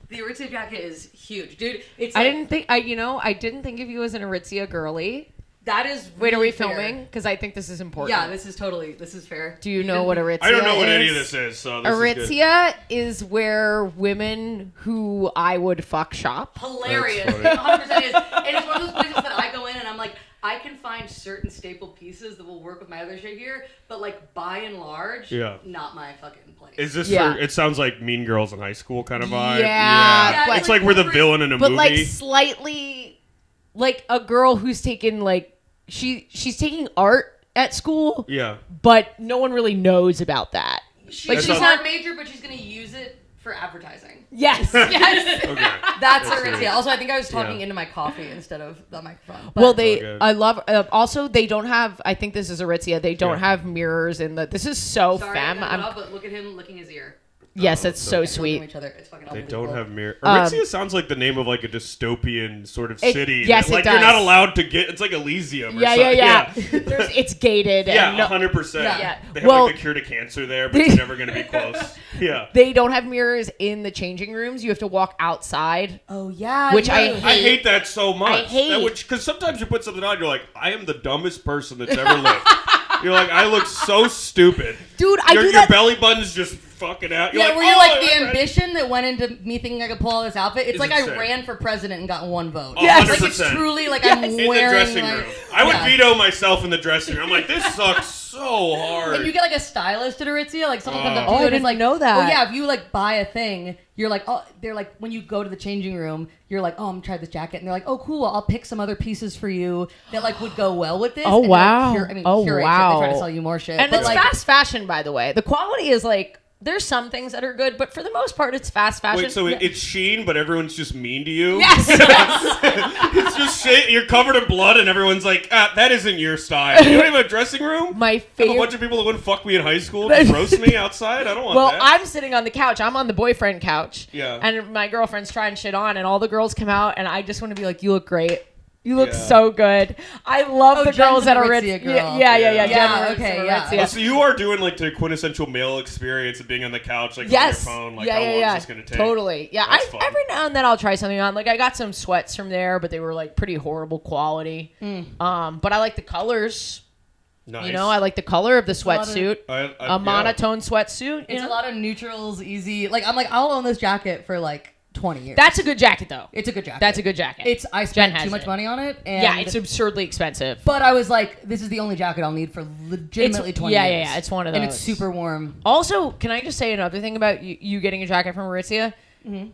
The Aritzia jacket is huge, dude. I didn't think of you as an Aritzia girly. That is Wait, really are we fair. filming? Because I think this is important. Yeah, this is fair. Do you know what Aritzia is? I don't know what any of this is, so this Aritzia is where women who I would fuck shop. Hilarious. 100% is. And it's one of those places that I go in and I'm like, I can find certain staple pieces that will work with my other shit here, but like by and large, not my fucking place. Is this for, it sounds like Mean Girls in high school kind of vibe. Yeah. It's like we're the villain in a movie. But like slightly, like a girl who's taken like, she's taking art at school. Yeah. But no one really knows about that. She's not major, but she's going to use it for advertising. Yes. Yes. Okay. That's Aritzia. Also, I think I was talking into my coffee instead of the microphone. Well, I love, also, they don't have, I think this is Aritzia, they don't have mirrors in the, this is so femme. But look at him licking his ear. Yes, that's so sweet. Each other. It's fucking they don't have mirror. Aritzia sounds like the name of like a dystopian sort of city. Yes, like it does. You're not allowed to get. It's like Elysium. Or Yeah. It's gated. Yeah, 100%. Yeah. They have like the cure to cancer there, but you're never going to be close. Yeah. They don't have mirrors in the changing rooms. You have to walk outside. Oh yeah. Which I hate. I hate that so much. I hate because sometimes you put something on, you're like, I am the dumbest person that's ever lived. You're like, I look so stupid. Dude, Your belly button's just fucking out. You're where you're like, the ambition that went into me thinking I could pull all this outfit. It's like insane. I ran for president and got 1 vote. Yes. Like it's truly like I'm in wearing the dressing room. I would veto myself in the dressing room. I'm like, this sucks so hard. And you get like a stylist at Aritzia, like someone comes up to you I and didn't is like, know that. Oh yeah, if you like buy a thing, you're like, oh, they're like, when you go to the changing room, you're like, oh, I'm gonna try this jacket, and they're like, oh cool, I'll pick some other pieces for you that like would go well with this. Oh and, wow. Like, curate wow. Shit. They try to sell you more shit. And but it's like, fast fashion, by the way. The quality is like, there's some things that are good, but for the most part, it's fast fashion. Wait, so it's Shein, but everyone's just mean to you? Yes. It's just shit. You're covered in blood, and everyone's like, that isn't your style. You don't have a dressing room? My favorite. Have a bunch of people that wouldn't fuck me in high school just roast me outside? I don't want that. Well, I'm sitting on the couch. I'm on the boyfriend couch. Yeah. And my girlfriend's trying shit on, and all the girls come out, and I just want to be like, you look great. You look so good. I love the girls that are Aritzia girl. Yeah. Okay, Aritzia. Oh, so you are doing like the quintessential male experience of being on the couch, like on your phone, like how long is this going to take? Totally. Yeah, That's fun. every now and then I'll try something on. Like I got some sweats from there, but they were like pretty horrible quality. But I like the colors. Nice. You know, I like the color of the sweatsuit. A monotone sweatsuit. It's a lot of neutrals, easy. Like I'm like, I'll own this jacket for like 20 years. That's a good jacket, though. It's a good jacket. That's a good jacket. I spent too much money on it. And yeah, it's absurdly expensive. But I was like, this is the only jacket I'll need for legitimately 20 years. Yeah. It's one of those. And it's super warm. Also, can I just say another thing about you getting a jacket from Aritzia? Mm-hmm.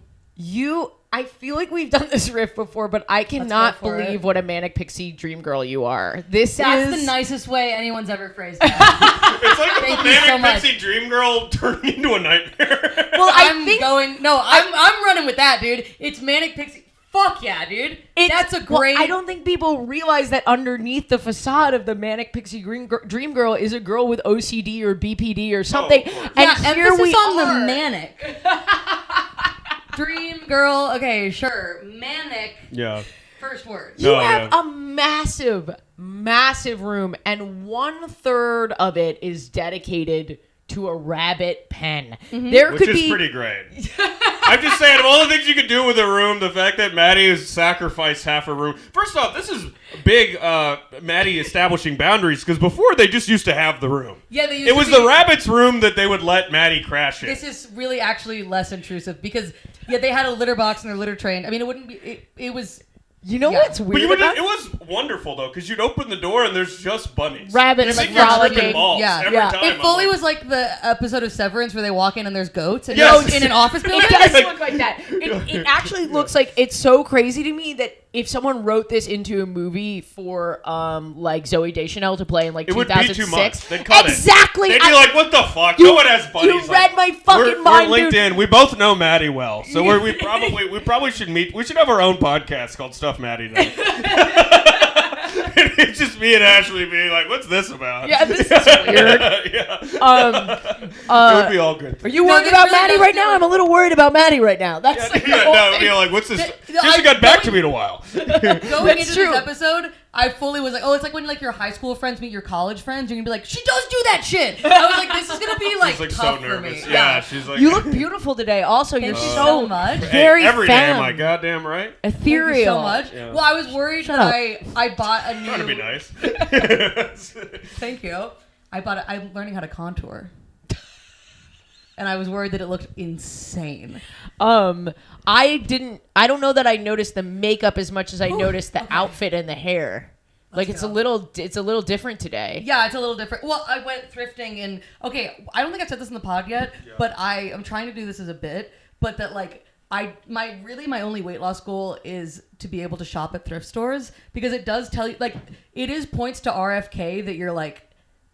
I feel like we've done this riff before, but I cannot believe what a manic pixie dream girl you are. That's the nicest way anyone's ever phrased that. It's like a manic pixie dream girl turning into a nightmare. Well, I'm running with that, dude. It's manic pixie. Fuck yeah, dude. That's a great... Well, I don't think people realize that underneath the facade of the manic pixie dream girl is a girl with OCD or BPD or something. And here we on the manic. Dream girl. Okay, sure. Manic. Yeah. First word. You have a massive, massive room, and 1/3 of it is dedicated to a rabbit pen. Mm-hmm. Which is pretty great. I'm just saying, of all the things you could do with a room, the fact that Maddie has sacrificed half a room. First off, this is big Maddie establishing boundaries, because before they just used to have the room. Yeah, they used It was the rabbit's room that they would let Maddie crash in. This is really actually less intrusive, because they had a litter box in their litter train. I mean, it wouldn't be... It was... You know what's weird about it was wonderful, though, because you'd open the door and there's just bunnies. Rabbits like frolicking. Balls every time. It fully was like the episode of Severance where they walk in and there's goats in an office building. It does look like that. It actually looks like... It's so crazy to me that if someone wrote this into a movie for like Zooey Deschanel to play in like 2006... It would be too much. They'd cut exactly. They'd be like, what the fuck? No one has buddies. You read my fucking mind, We're LinkedIn. dude. We both know Maddie well. So we probably should meet. We should have our own podcast called Stuff Maddie Does. It's just me and Ashley being like, what's this about? Yeah, this is weird. It would be all good. Are you worried about Maddie right now? I'm a little worried about Maddie right now. That's like what's this? She hasn't got back to me in a while. Going into this episode, I fully was like, oh, it's like when like your high school friends meet your college friends. You're gonna be like, she does do that shit. I was like, this is gonna be like, tough so for me. nervous. Yeah, she's like, you look beautiful today. Also, you're Thank you so much. very every day, am femme. I goddamn right? Ethereal. Thank you so much. Yeah. Well, I was worried Shut that I bought a new. Trying to be nice. Thank you. I'm learning how to contour. And I was worried that it looked insane. I don't know that I noticed the makeup as much as I noticed the outfit and the hair. Like it's a little different today. Yeah, it's a little different. Well, I went thrifting and I don't think I've said this in the pod yet, but I'm trying to do this as a bit, but that like my only weight loss goal is to be able to shop at thrift stores, because it does tell you, like, it is points to RFK that you're like,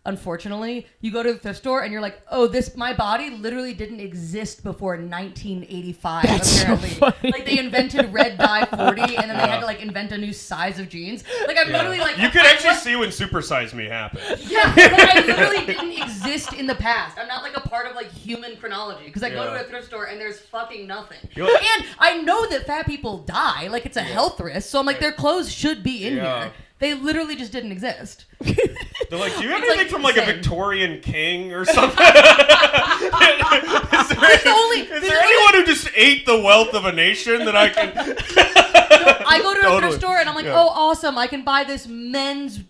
unfortunately, you go to the thrift store and you're like, oh, my body literally didn't exist before 1985. That's apparently. so funny. Like they invented red dye 40 and then they had to like invent a new size of jeans. Like I'm literally like, you could actually see when Supersize Me happened. Yeah, like I literally didn't exist in the past. I'm not like a part of like human chronology, because I go to a thrift store and there's fucking nothing. And I know that fat people die, like it's a health risk. So I'm like, their clothes should be in here. They literally just didn't exist. They're like, do you have It's anything like from like a insane. Victorian king or something? It's Is there anyone who just ate the wealth of a nation that I can? I go to a Totally. thrift store and I'm like, oh, awesome! I can buy this men's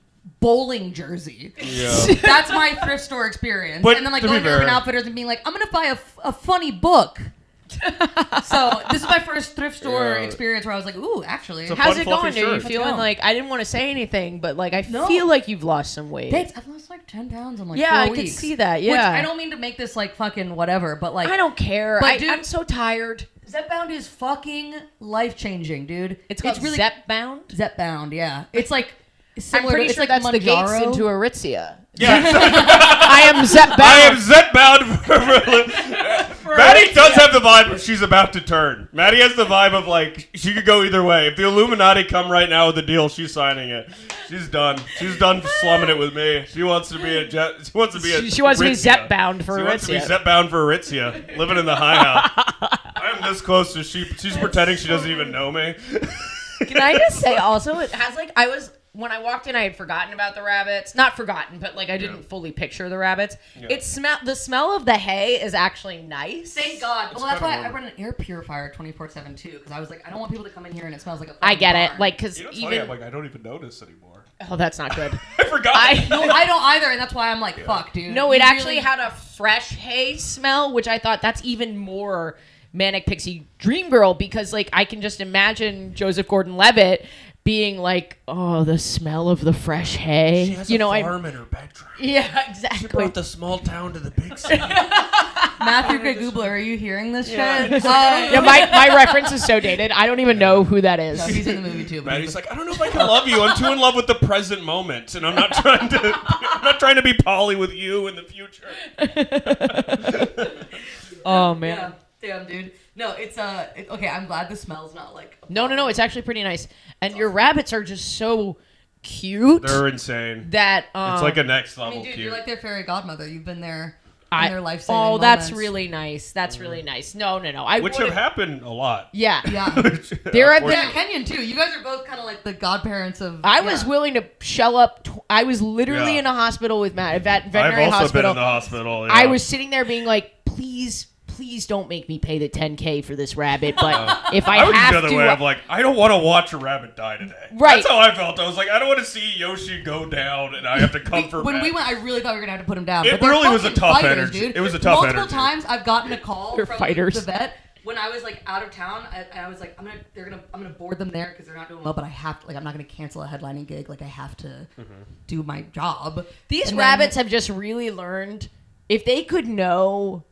bowling jersey. Yeah. That's my thrift store experience. But and then like to be going to fair- Urban Outfitters and being like, I'm gonna buy a funny book. So this is my first thrift store experience where I was like, ooh, actually. It's a How's fun, it fluffy going? Are you shirt. feeling go. like, I didn't want to say anything, but like I No. feel like you've lost some weight. Babes, I've lost like 10 pounds in like 4 Yeah, I weeks. could see that. Which Yeah, I don't mean to make this like fucking whatever, but like I don't care. But dude- I'm so tired. Zepbound is fucking life changing, dude. It's called really Zepbound. Zepbound, yeah. It's like I'm similar pretty to, sure it's like that's the gates Manjaro. into Aritzia. Yeah. I am Zepbound. I am Zepbound. Maddie does have the vibe of she's about to turn. Maddie has the vibe of like she could go either way. If the Illuminati come right now with a deal, she's signing it. She's done. She's done slumming it with me. She wants to be a She wants to be a. She wants to be Aritzia. Zepbound for She wants to be Aritzia. Zepbound for Aritzia, living in the high house. I'm this close to she's pretending she doesn't even know me. Can I just say also, it has like, when I walked in, I had forgotten about the rabbits. Not forgotten, but like I didn't fully picture the rabbits. Yeah. The smell of the hay is actually nice. Thank God. Well, that's kinda why I warm. run an air purifier 24/7 too, because I was like, I don't want people to come in here and it smells like a I fucking get it. barn. Like, because You know, it's even... funny, I'm like, I don't even notice anymore. Oh, that's not good. I forgot. No, I don't either, and that's why I'm like, fuck, dude. No, it You actually really- had a fresh hay smell, which I thought that's even more Manic Pixie Dream Girl, because like I can just imagine Joseph Gordon-Levitt being like, oh, the smell of the fresh hay. She has you a know, farm in her bedroom. yeah, She exactly. brought the small town to the big city. Matthew K. Goobler, are you hearing this shit? Yeah, my reference is so dated. I don't even know who that is. No, he's in the movie too. But Maddie's like, I don't know if I can love you. I'm too in love with the present moment, and I'm not trying to be poly with you in the future. Oh man. yeah, damn, dude. No, it's okay. I'm glad the smell's not like. No. It's actually pretty nice. And your rabbits are just so cute. They're insane. that It's like a next I level mean, dude, cute. you're like their fairy godmother. You've been there in their life saving. Oh, that's moments. really nice. That's really nice. No. Which have happened a lot. Yeah. Yeah. There have been- Yeah, Kenyon too. You guys are both kind of like the godparents of. I was willing to shell up. I was literally Yeah. in a hospital with Matt, a veterinary I've also hospital. been in the hospital. Yeah. I was sitting there being like, please don't make me pay the $10K for this rabbit. But if I I was have the other to, way of like, I don't want to watch a rabbit die today. Right. That's how I felt. I was like, I don't want to see Yoshi go down, and I have to comfort. When Matt. we went, I really thought we were gonna have to put him down. It but they're really was a fucking tough fighters, energy. Dude. It was a tough Multiple energy. times I've gotten a call They're from fighters. the vet when I was like out of town, and I was like, I'm gonna board them there because they're not doing well, but I have to, like, I'm not gonna cancel a headlining gig. Like, I have to do my job. these And rabbits then, have just really learned, if they could know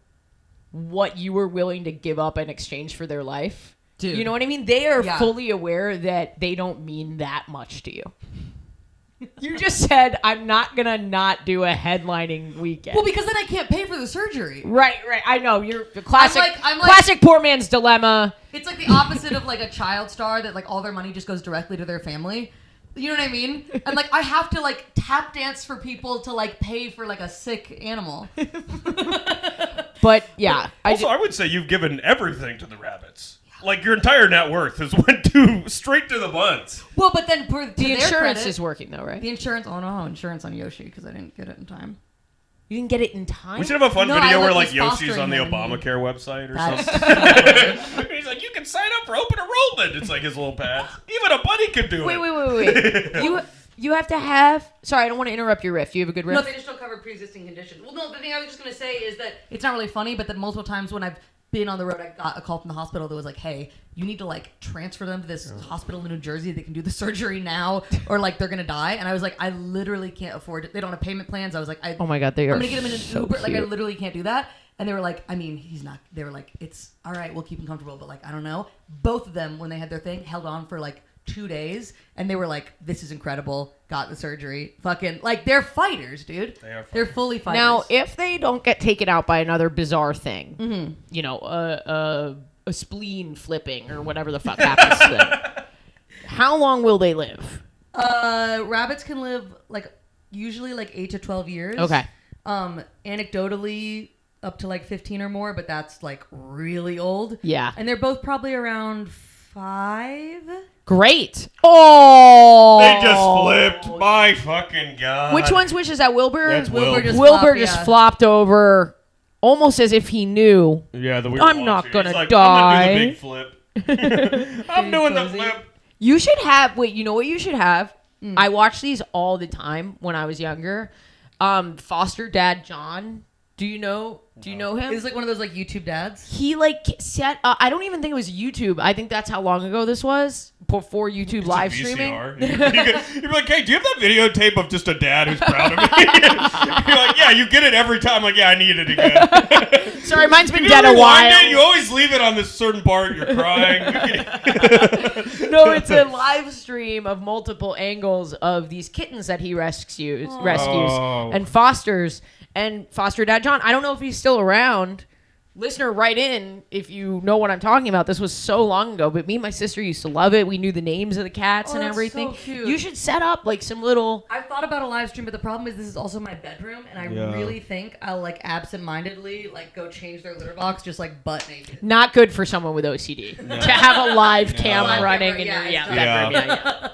what you were willing to give up in exchange for their life. Dude. You know what I mean? They are Yeah. fully aware that they don't mean that much to you. You just said, I'm not going to not do a headlining weekend. Well, because then I can't pay for the surgery. Right. I know. You're the classic, I'm like- classic poor man's dilemma. It's like the opposite of like a child star that like all their money just goes directly to their family. You know what I mean? And like I have to like tap dance for people to like pay for like a sick animal. But yeah. Also, I would say you've given everything to the rabbits. like your entire net worth has went straight to the buns. Well, but then to The their insurance credit, is working though, right? The insurance. Oh no, insurance on Yoshi because I didn't get it in time. You didn't get it in time? We should have a fun No, video I where was like Yoshi's fostering on the him and Obamacare website or That's- something. He's like, you can sign up for open enrollment. It's like his little pad. Even a bunny could do it. Wait. You have to have. Sorry, I don't want to interrupt your riff. Do you have a good riff? No, they just don't cover pre-existing conditions. Well, no, the thing I was just gonna say is that it's not really funny, but that multiple times when I've been on the road, I got a call from the hospital that was like, "Hey, you need to like transfer them to this hospital in New Jersey. They can do the surgery now, or like they're gonna die." And I was like, "I literally can't afford it. They don't have payment plans." I was like, Oh my God, they are. I'm gonna get him in an so Uber. Like, I cute. literally can't do that." And they were like, I mean, he's not. They were like, it's all right. We'll keep him comfortable, but like, I don't know. Both of them, when they had their thing, held on for like 2 days, and they were like, "This is incredible." Got the surgery. Fucking like, they're fighters, dude. They are fighters. They're fully fighters. Now, if they don't get taken out by another bizarre thing, you know, a spleen flipping or whatever the fuck happens to them, how long will they live? rabbits can live like usually like 8 to 12 years. Okay. Anecdotally, up to like 15 or more, but that's like really old. Yeah. And they're both probably around 5. Great. Oh. They just flipped. My fucking God. Which one's which? Is that Wilbur? That's Wilbur just Wilbur flopped, just yeah. flopped over almost as if he knew. Yeah, the I'm not gonna He's like, die. I'm gonna do the big flip. I'm doing the Cozy. flip. You should have. Wait, you know what you should have? I watched these all the time when I was younger. Foster dad John. Do you know him? It's like one of those like YouTube dads. He like set. I don't even think it was YouTube. I think that's how long ago this was before YouTube It's live a streaming. VCR. You'd be like, hey, do you have that videotape of just a dad who's proud of me? You're like, yeah, you get it every time. I'm like, yeah, I need it again. Sorry, mine's been You dead a rewind while. it, you always leave it on this certain part. You're crying. No, it's a live stream of multiple angles of these kittens that he rescues Oh. and fosters. And foster dad John, I don't know if he's still around. Listener, write in if you know what I'm talking about. This was so long ago, but me and my sister used to love it. We knew the names of the cats and that's everything. so cute. You should set up like some little. I've thought about a live stream, but the problem is this is also my bedroom, and I Yeah. really think I'll like absentmindedly like go change their litter box just like butt naked. Not good for someone with OCD to have a live cam Live running camera, in your yeah, bedroom. Yeah. Yeah.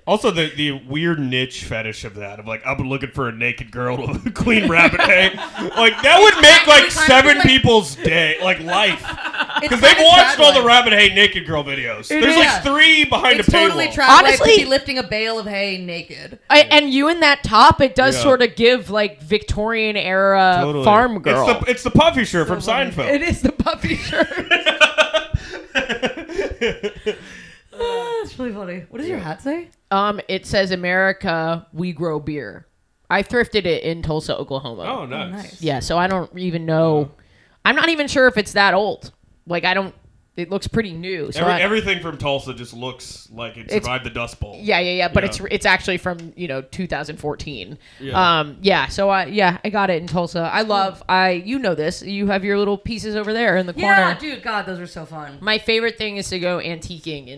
Also, the weird niche fetish of that, of like, I'm looking for a naked girl to clean rabbit hay. Like, that would make like Every time 7 like- people's day, like life. It's Because they've kinda watched trad all the life. rabbit hay naked girl videos. There's is. like 3 behind It's a paywall. totally trad Honestly- life to be lifting a bale of hay naked. And you in that top, it does Yeah. sort of give like Victorian era Totally. farm girl. It's the puffy shirt from funny. Seinfeld. It is the puppy shirt. That's really funny. What does your hat say? It says America, we grow beer. I thrifted it in Tulsa, Oklahoma. Oh, nice. nice. Yeah, so I don't even know. I'm not even sure if it's that old. Like, I don't. It looks pretty new. So Everything from Tulsa just looks like it survived the Dust Bowl. yeah. But Yeah. it's actually from 2014. Yeah. So I got it in Tulsa. You know this. You have your little pieces over there in the corner. Yeah, dude. God, those are so fun. My favorite thing is to go antiquing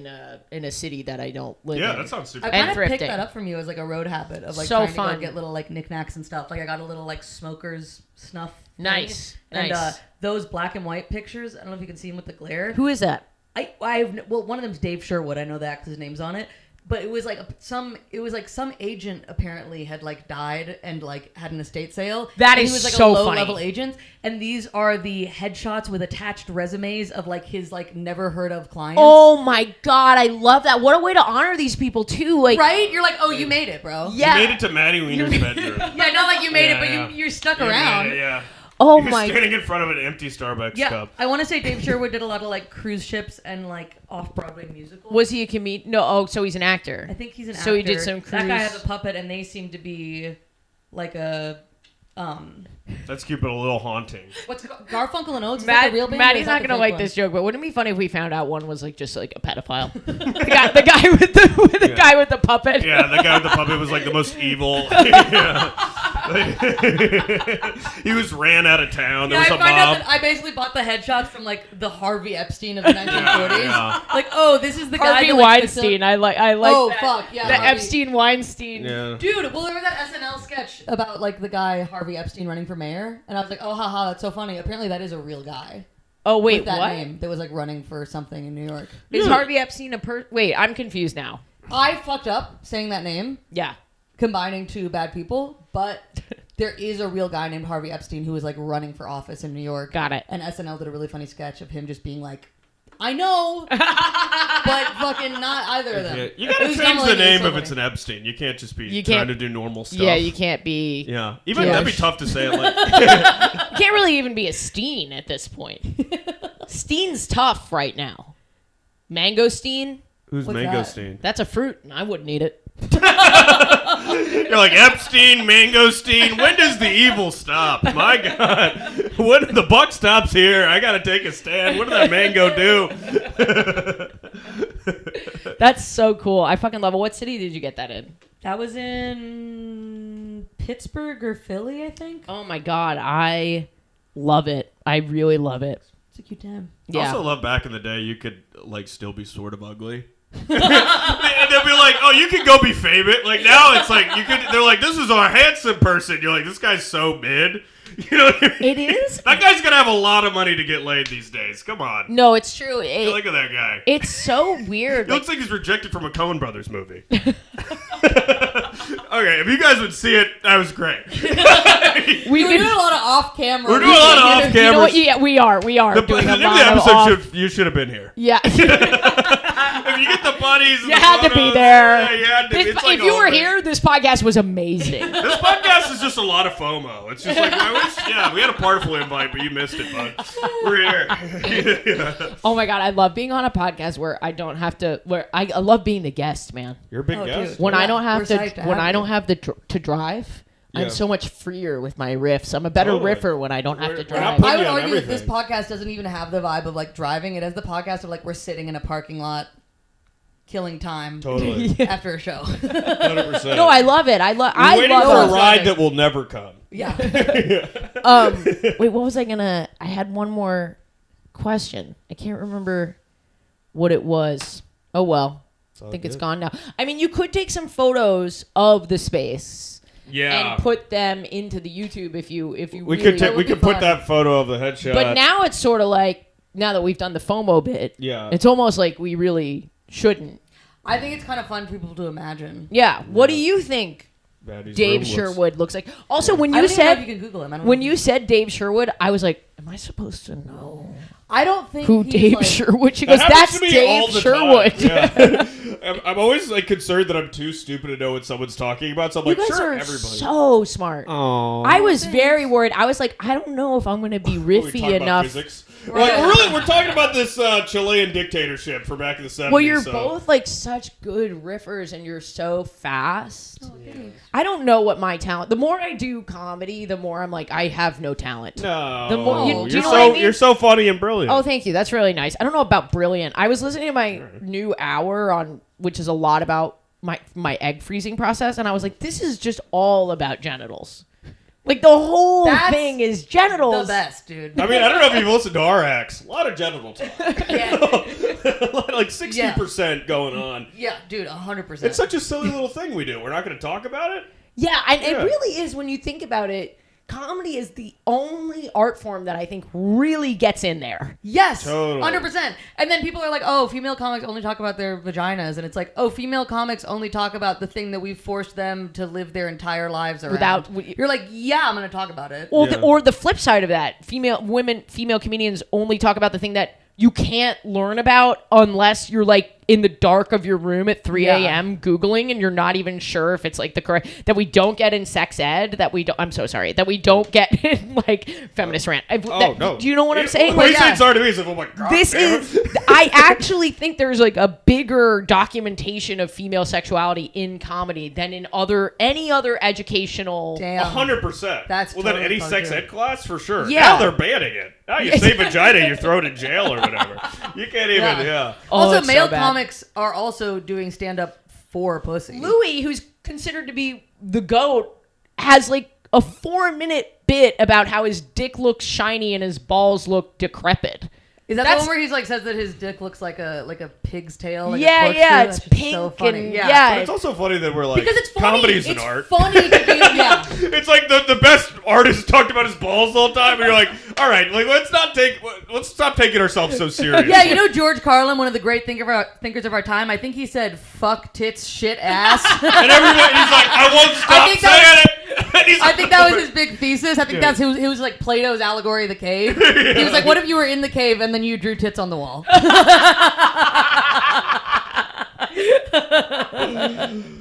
in a city that I don't live in. Yeah, that sounds super I cool. kind of picked thrifting. that up from you as like a road habit of like So trying to fun. go get little like knickknacks and stuff. Like I got a little like smoker's snuff. thing. Nice, And nice. those black and white pictures. I don't know if you can see them with the glare. Who is that? Well, one of them's Dave Sherwood. I know that because his name's on it. But it was like some agent apparently had like died and like had an estate sale. That and is he was like so a low funny. level agent, and these are the headshots with attached resumes of like his like never heard of clients. Oh my God, I love that. What a way to honor these people too. Like, right? You're like, oh, you made it, bro. yeah. You made it to Maddie Wiener's bedroom. Yeah, not like you made Yeah, it, but yeah. you stuck You made around. it, yeah. Oh He was my. standing in front of an empty Starbucks Yeah, cup. I want to say Dave Sherwood did a lot of like cruise ships and like off-Broadway musicals. Was he a comedian? No. Oh, so he's an actor. I think he's an actor. So he did some That guy cruise- has a puppet, and they seem to be like a Let's keep it a little haunting. what's Garfunkel and Oates? Is that the real band? or Maddie's is that not the gonna fake like one? this joke, but wouldn't it be funny if we found out one was like just like a pedophile? the guy with the guy with the puppet. Yeah, the guy with the puppet was like the most evil. Yeah. He was ran out of town. There Yeah, was I a find out mob. that I basically bought the headshots from like the Harvey Epstein of the 1940s. Yeah. Like, oh, this is the guy. Harvey that, like, Weinstein. I like Oh that. fuck yeah. The Harvey. Epstein Weinstein. Yeah. Dude, well, there was that SNL sketch about like the guy Harvey Epstein running for mayor, and I was like, oh haha, that's so funny. Apparently, that is a real guy. Oh, wait, with that what? name that was like running for something in New York. Is Harvey Epstein a Wait, I'm confused now. I fucked up saying that name, Yeah. combining two bad people, but there is a real guy named Harvey Epstein who was like running for office in New York. Got it. And SNL did a really funny sketch of him just being like, I know, but fucking not either of them. Yeah. You gotta It was change dumb the like name so if it's funny. an Epstein. You can't just be You trying can't- to do normal stuff. Yeah, you can't be... Yeah. Even Yeah. that'd be tough to say it like. You can't really even be a Steen at this point. Steen's tough right now. Mangosteen? Who's What's Mangosteen? That's a fruit, and I wouldn't eat it. You're like Epstein, Mangosteen. When does the evil stop? My God, when the buck stops here, I gotta take a stand. What did that mango do? That's so cool. I fucking love it. What city did you get that in? That was in Pittsburgh or Philly, I think. Oh my God, I love it. I really love it. It's a cute time. Yeah. I also love back in the day you could like still be sort of ugly. And they'll be like, "Oh, you can go be famous." Like now, it's like you could. They're like, "This is our handsome person." You're like, "This guy's so mid." You know what I mean? It is? That guy's gonna have a lot of money to get laid these days. Come on. No, it's true. Look at that guy. It's so weird. He looks like he's rejected from a Coen Brothers movie. Okay, if you guys would see it, that was great. We're doing a lot of off-camera. We're doing a lot of off You know what? cameras. Yeah, we are. We are The doing name a of lot the of episode off. you should have been here. Yeah. If you get the bunnies, and You the had to be photos, there. Yeah, you had to. It's like If you a were whole thing. here, this podcast was amazing. This podcast is just a lot of FOMO. It's just like, I wish, yeah, we had a Parful invite, but you missed it, bud. We're here. Yeah. Oh my God, I love being on a podcast where I don't have to. Where I love being the guest, man. You're a big Oh, guest. dude. When I Yeah, don't have we're to, psyched to when have I you. don't have to drive, Yeah. I'm so much freer with my riffs. I'm a better Totally. riffer when I don't have to We're not drive. putting I would you on argue that this everything. podcast doesn't even have the vibe of like driving. It has the podcast of like we're sitting in a parking lot, killing time Totally. after a show. 100%. No, I love it. I We're waiting love for it. a ride that will never come. yeah. Wait, what was I gonna? I had one more question. I can't remember what it was. Oh well, I think it's gone now. I mean, you could take some photos of the space Yeah. and put them into the YouTube if you we really could that would we be could put fun. that photo of the headshot. But now it's sort of like now that we've done the FOMO bit, Yeah. it's almost like we really shouldn't. I think it's kind of fun for people to imagine. Yeah. What do you think Maddie's Dave room looks- Sherwood looks like? Also, when I you don't even know if said you can Google him. I don't when know. you said Dave Sherwood, I was like, am I supposed to know I don't think who he's Dave like, Sherwood? She That goes, happens that's to me Dave all the Sherwood. time. Yeah. I'm always like concerned that I'm too stupid to know what someone's talking about. So I'm You like, guys sure, are everybody. so smart. Oh. I was very worried. I was like, I don't know if I'm going to be riffy enough. Physics. Like, we're talking about this Chilean dictatorship from back in the 70s. Well, you're so. both like such good riffers and you're so fast. Oh, thanks. I don't know what my talent. The more I do comedy, the more I'm like, I have no talent. No. The more- you- you're do you know so what I mean? you're so funny and brilliant. Oh, thank you. That's really nice. I don't know about brilliant. I was listening to my new hour on, which is a lot about my egg freezing process, and I was like, this is just all about genitals. Like the whole That's thing is genitals. The best, dude. I mean, I don't know if you've listened to our acts. A lot of genital talk. yeah. Like 60% going on. Yeah, dude, 100%. It's such a silly little thing we do. We're not going to talk about it. Yeah, and Yeah. it really is when you think about it. Comedy is the only art form that I think really gets in there. Yes, Totally. 100%. And then people are like, oh, female comics only talk about their vaginas. And it's like, oh, female comics only talk about the thing that we've forced them to live their entire lives around. You're like, yeah, I'm going to talk about it. Well, Yeah. or the flip side of that, female comedians only talk about the thing that you can't learn about unless you're like in the dark of your room at 3 Yeah. a.m. Googling and you're not even sure if it's like the correct, that we don't get in sex ed, that we don't, I'm so sorry, that we don't get in like feminist rant. No. Do you know what I'm saying? What are you Like, saying sorry to me? It's like, oh my God. this damn is, it. I actually think there's like a bigger documentation of female sexuality in comedy than in any other educational. Damn. 100%. That's well, then totally any sex true. ed class for sure. Yeah. Now they're banning it. Now you say vagina, you're thrown in jail or whatever. You can't even. Yeah. Oh, Also, it's so male bad. comics are also doing stand-up for pussy. Louis, who's considered to be the GOAT, has like a 4-minute bit about how his dick looks shiny and his balls look decrepit. Is that That's- the one where he's like says that his dick looks like a pig's tail? Like Yeah, a corkscrew? yeah, That's it's just so pink funny. and- yeah. yeah. But it's also funny that we're like, Because it's funny. comedy's It's an art. funny to be, yeah. It's like the best artist talked about his balls the whole time, and you're like, all right, like let's stop taking ourselves so seriously. Yeah, you know George Carlin, one of the great thinkers of our time. I think he said "fuck tits, shit, ass." And everybody, he's like, I won't stop think saying that it. And he's I like, think that was his big thesis. I think Yeah. that's it was like Plato's allegory of the cave. He was like, "What if you were in the cave and then you drew tits on the wall?"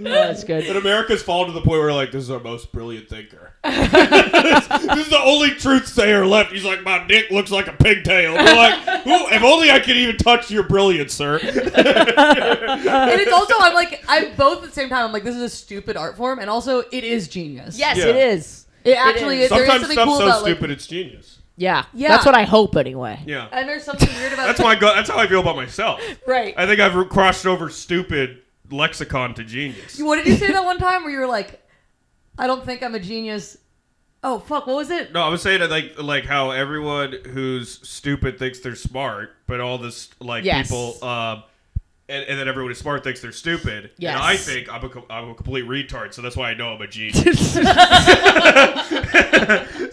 That's good. But America's fallen to the point where like, this is our most brilliant thinker. This is the only truth sayer left. He's like, my dick looks like a pigtail. We're like, if only I could even touch your brilliance, sir. And it's also I'm both at the same time. I'm like, this is a stupid art form, and also it is genius. Yes, Yeah. it is. It actually is. There is Sometimes something stuff's cool so about stupid it's genius. Yeah. Yeah. That's what I hope anyway. Yeah. and there's something weird about That's how I feel about myself. Right. I think I've crossed over stupid lexicon to genius. What did you say that one time where you were like, I don't think I'm a genius? Oh fuck, what was it? No, I was saying that like how everyone who's stupid thinks they're smart, but all this Yes. people and then everyone who's smart thinks they're stupid. Yes. And I think I'm a complete retard, so that's why I know I'm a genius.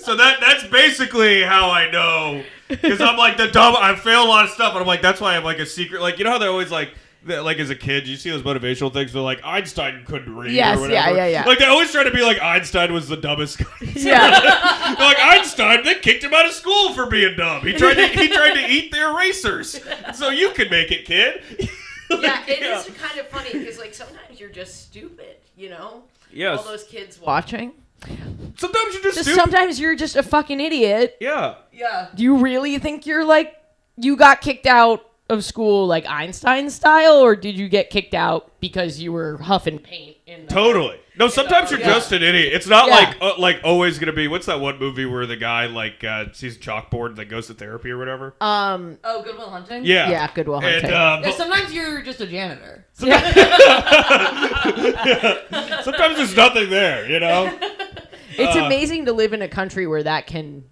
So that's basically how I know, because I'm like the dumb. I fail a lot of stuff, and I'm like that's why I'm like a secret. Like you know how they always like as a kid, you see those motivational things. They're like Einstein couldn't read. Yes, or whatever. yeah. Like they always try to be like Einstein was the dumbest guy. Yeah. They're like Einstein, they kicked him out of school for being dumb. He tried to eat the erasers. So you can make it, kid. Yeah, it is kind of funny because like sometimes you're just stupid, you know? Yes. All those kids watching. Sometimes you're just stupid. Sometimes you're just a fucking idiot. Yeah. Yeah. Do you really think you're like you got kicked out of school like Einstein style, or did you get kicked out because you were huffing paint in the Totally. No, sometimes you're just an idiot. It's not Yeah. like always gonna be. What's that one movie where the guy sees a chalkboard and then goes to therapy or whatever? Oh, Good Will Hunting. Yeah. Good Will And Hunting. Yeah, sometimes you're just a janitor. sometimes there's nothing there. You know. It's amazing to live in a country where that can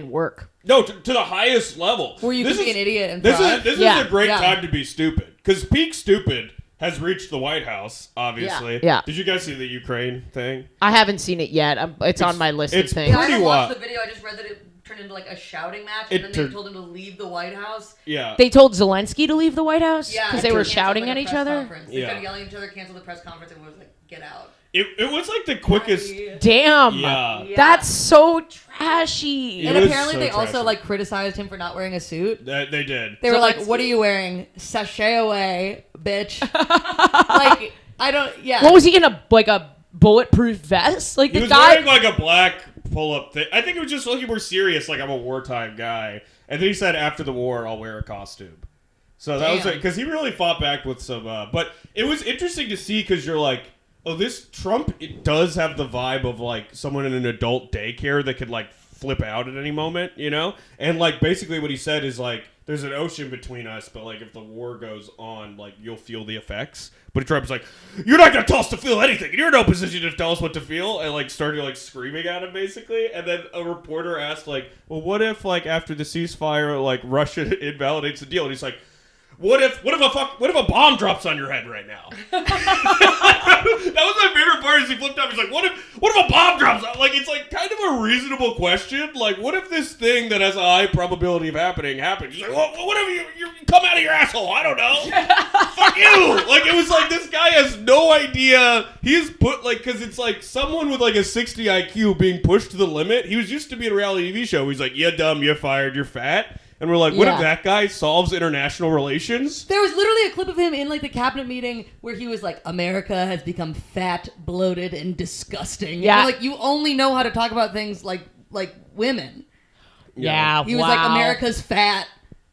work. No, to the highest level. Where you This can be is- an idiot and This thrive. is Yeah. a great Yeah. time to be stupid, because peak stupid has reached the White House. Obviously. Yeah. Did you guys see the Ukraine thing? I haven't seen it yet. It's on my list of it's things. Yeah, I pretty haven't watched wild. the video. I just read that it turned into like a shouting match, It and then turned- they told him to leave the White House. Yeah. They told Zelensky to leave the White House Yeah, because they were canceled, shouting like, at a each press other. conference. They Yeah. started yelling at each other, canceled the press conference, and was like, "Get out." It was like the quickest. Damn. Yeah. Yeah. That's so trashy. It And was apparently so they also trashy. like criticized him for not wearing a suit. They did. They were like, Zelensky- "What are you wearing? Sashay away, bitch." Like, I don't. Yeah. What was he in a bulletproof vest? Like He the was guy. wearing like a black pull-up thing. I think it was just looking more serious, like I'm a wartime guy. And then he said, after the war, I'll wear a costume. So that was Damn. it, because he really fought back with some. But it was interesting to see, because you're like, oh, this Trump, it does have the vibe of like someone in an adult daycare that could like flip out at any moment, you know? And like basically what he said is like, there's an ocean between us, but like if the war goes on, like you'll feel the effects. But Trump's like, you're not gonna tell us to feel anything. You're in no position to tell us what to feel, and like started like screaming at him basically. And then a reporter asked like, well, what if like after the ceasefire, like Russia invalidates the deal? And he's like, what if a bomb drops on your head right now? That was my favorite part. Is he flipped up. He's like, what if a bomb drops? Like, it's like kind of a reasonable question. Like, what if this thing that has a high probability of happening happens? He's like, well, what if you come out of your asshole? I don't know. Fuck you. Like, it was like this guy has no idea. He's put like, because it's like someone with like a 60 IQ being pushed to the limit. He was used to be in a reality TV show. He's like, you're dumb, you're fired, you're fat. And we're like, what if that guy solves international relations? There was literally a clip of him in like the cabinet meeting where he was like, "America has become fat, bloated, and disgusting." Yeah. And, like you only know how to talk about things like women. Yeah. He was like, "America's fat."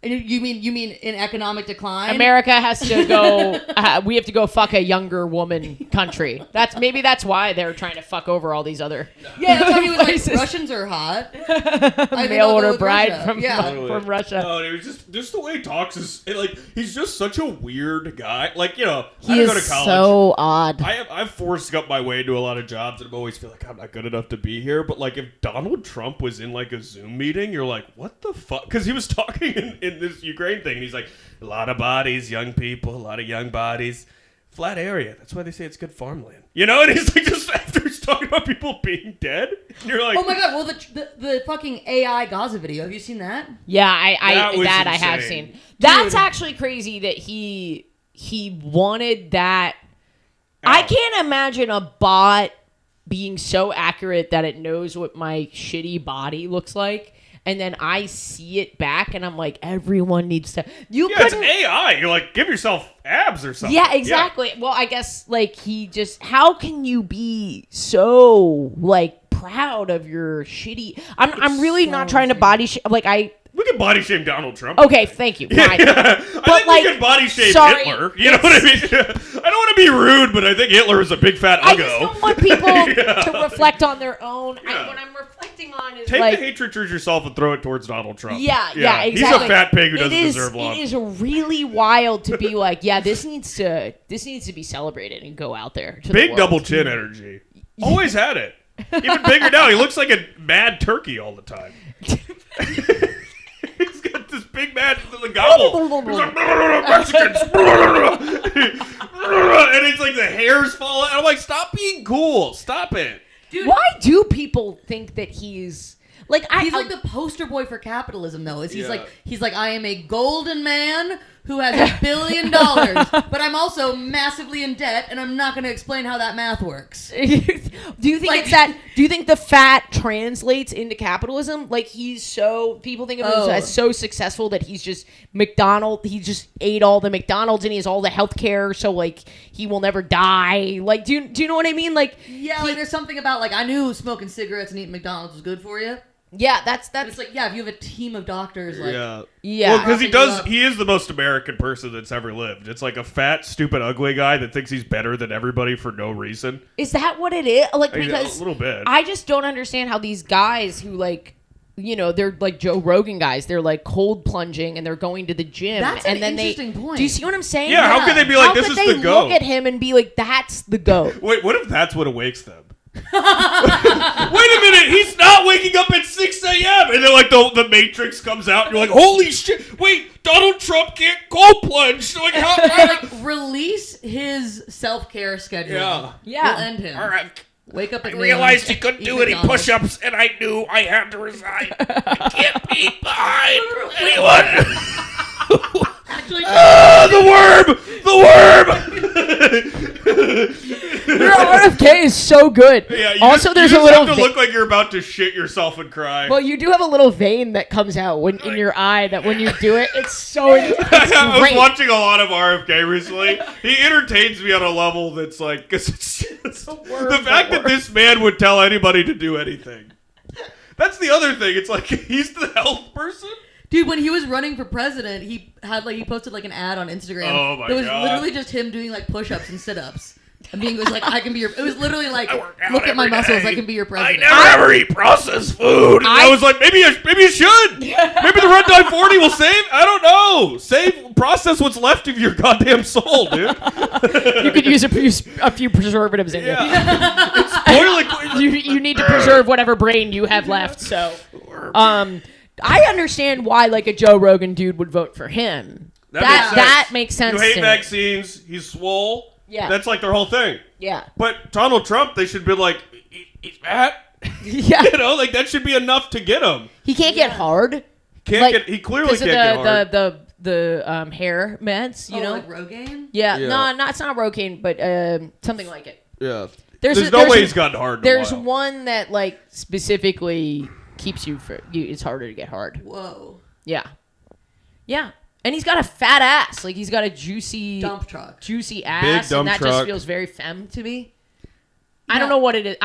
And you mean in economic decline? America has to go. We have to go fuck a younger woman country. That's why they're trying to fuck over all these other. Yeah, that's why he was places. like, Russians are hot. Mail order bride Russia. from Yeah. from Russia. Oh, it was just the way he talks is like he's just such a weird guy. Like, you know, I He didn't go to is college. so odd. I've forced up my way into a lot of jobs, and I always feel like I'm not good enough to be here. But like, if Donald Trump was in like a Zoom meeting, you're like, what the fuck? Because he was talking in in this Ukraine thing, and he's like, a lot of bodies, young people, a lot of young bodies. Flat area. That's why they say it's good farmland. You know, and he's like, just after he's talking about people being dead, and you're like, oh my god! Well, the fucking AI Gaza video. Have you seen that? Yeah, I have insane. seen. That's actually crazy that he wanted that. I can't imagine a bot being so accurate that it knows what my shitty body looks like. And then I see it back, and I'm like, everyone needs to. It's AI. You're like, give yourself abs or something. Yeah, exactly. Yeah. Well, I guess like how can you be so like proud of your shitty? I'm really not trying to body we can body shame Donald Trump. Okay, thank you. Fine. I think we can body shame Hitler. You know what I mean? I don't want to be rude, but I think Hitler was a big fat uggo. I just don't want people to reflect on their own. Yeah. What I'm reflecting on is take the hatred towards yourself and throw it towards Donald Trump. Yeah, exactly. He's a fat pig who doesn't deserve love. It is really wild to be like, yeah, this needs to be celebrated and go out there. To Big the double chin energy. Always had it. Even bigger now. He looks like a mad turkey all the time. He's got this big mad gobble. He's like, Mexicans. And it's like the hair's falling. I'm like, stop being cool. Stop it. Dude, why do people think that he's like he's like the poster boy for capitalism though. He's like I am a golden man who has $1 billion, but I'm also massively in debt, and I'm not going to explain how that math works. Do you think do you think the fat translates into capitalism? Like people think of him as so successful that he's just he just ate all the McDonald's and he has all the health care, so like he will never die. Like do you know what I mean? Like like there's something about like I knew smoking cigarettes and eating McDonald's was good for you. Yeah, that's. It's like if you have a team of doctors, like Well, because he is the most American person that's ever lived. It's like a fat, stupid, ugly guy that thinks he's better than everybody for no reason. Is that what it is? Like because a little bit. I just don't understand how these guys who like. They're like Joe Rogan guys. They're like cold plunging and they're going to the gym. That's an interesting point. Do you see what I'm saying? Yeah, how could they be like, this is the goat? How could they look at him and be like, that's the goat? Wait, what if that's what awakes them? Wait a minute, he's not waking up at 6 a.m. And then like the Matrix comes out and you're like, holy shit, wait, Donald Trump can't cold plunge. Like, how release his self-care schedule. Yeah. We'll end him. All right. Wake up at I realized he couldn't do any push-ups, and I knew I had to resign. I can't be behind anyone. Actually, the worm! Your RFK is so good. Yeah, also, there's you a little have to look like you're about to shit yourself and cry. Well, you do have a little vein that comes out in your eye that when you do it, it's so. I was watching a lot of RFK recently. He entertains me on a level that's like, because it's the fact that this man would tell anybody to do anything. That's the other thing. It's like he's the health person. Dude, when he was running for president, he posted like an ad on Instagram. Oh my that was God. literally just him doing like push-ups and sit-ups. And being was like, I can be your. It was literally like, look at my muscles, I can be your president. I never ever eat processed food. And I was like, maybe you should. Maybe the Red Dye 40 will save. I don't know. Process what's left of your goddamn soul, dude. You could use a few preservatives in it. It's spoiling. You need to preserve whatever brain you have left. So, I understand why like a Joe Rogan dude would vote for him. That makes sense. You hate vaccines. He's swole. Yeah. That's like their whole thing. Yeah. But Donald Trump, they should be like, he's fat. Yeah. Like that should be enough to get him. He can't get hard. He clearly can't get hard. The hair meds, you know? Like Rogaine? Yeah. No, it's not Rogaine, but something like it. Yeah. There's no way he's gotten hard. There's one that like specifically keeps you it's harder to get hard. Whoa. Yeah. Yeah. And he's got a fat ass. Like, he's got a juicy... dump truck. Juicy ass. Big dump and that truck. just feels very femme to me. I don't know what it is.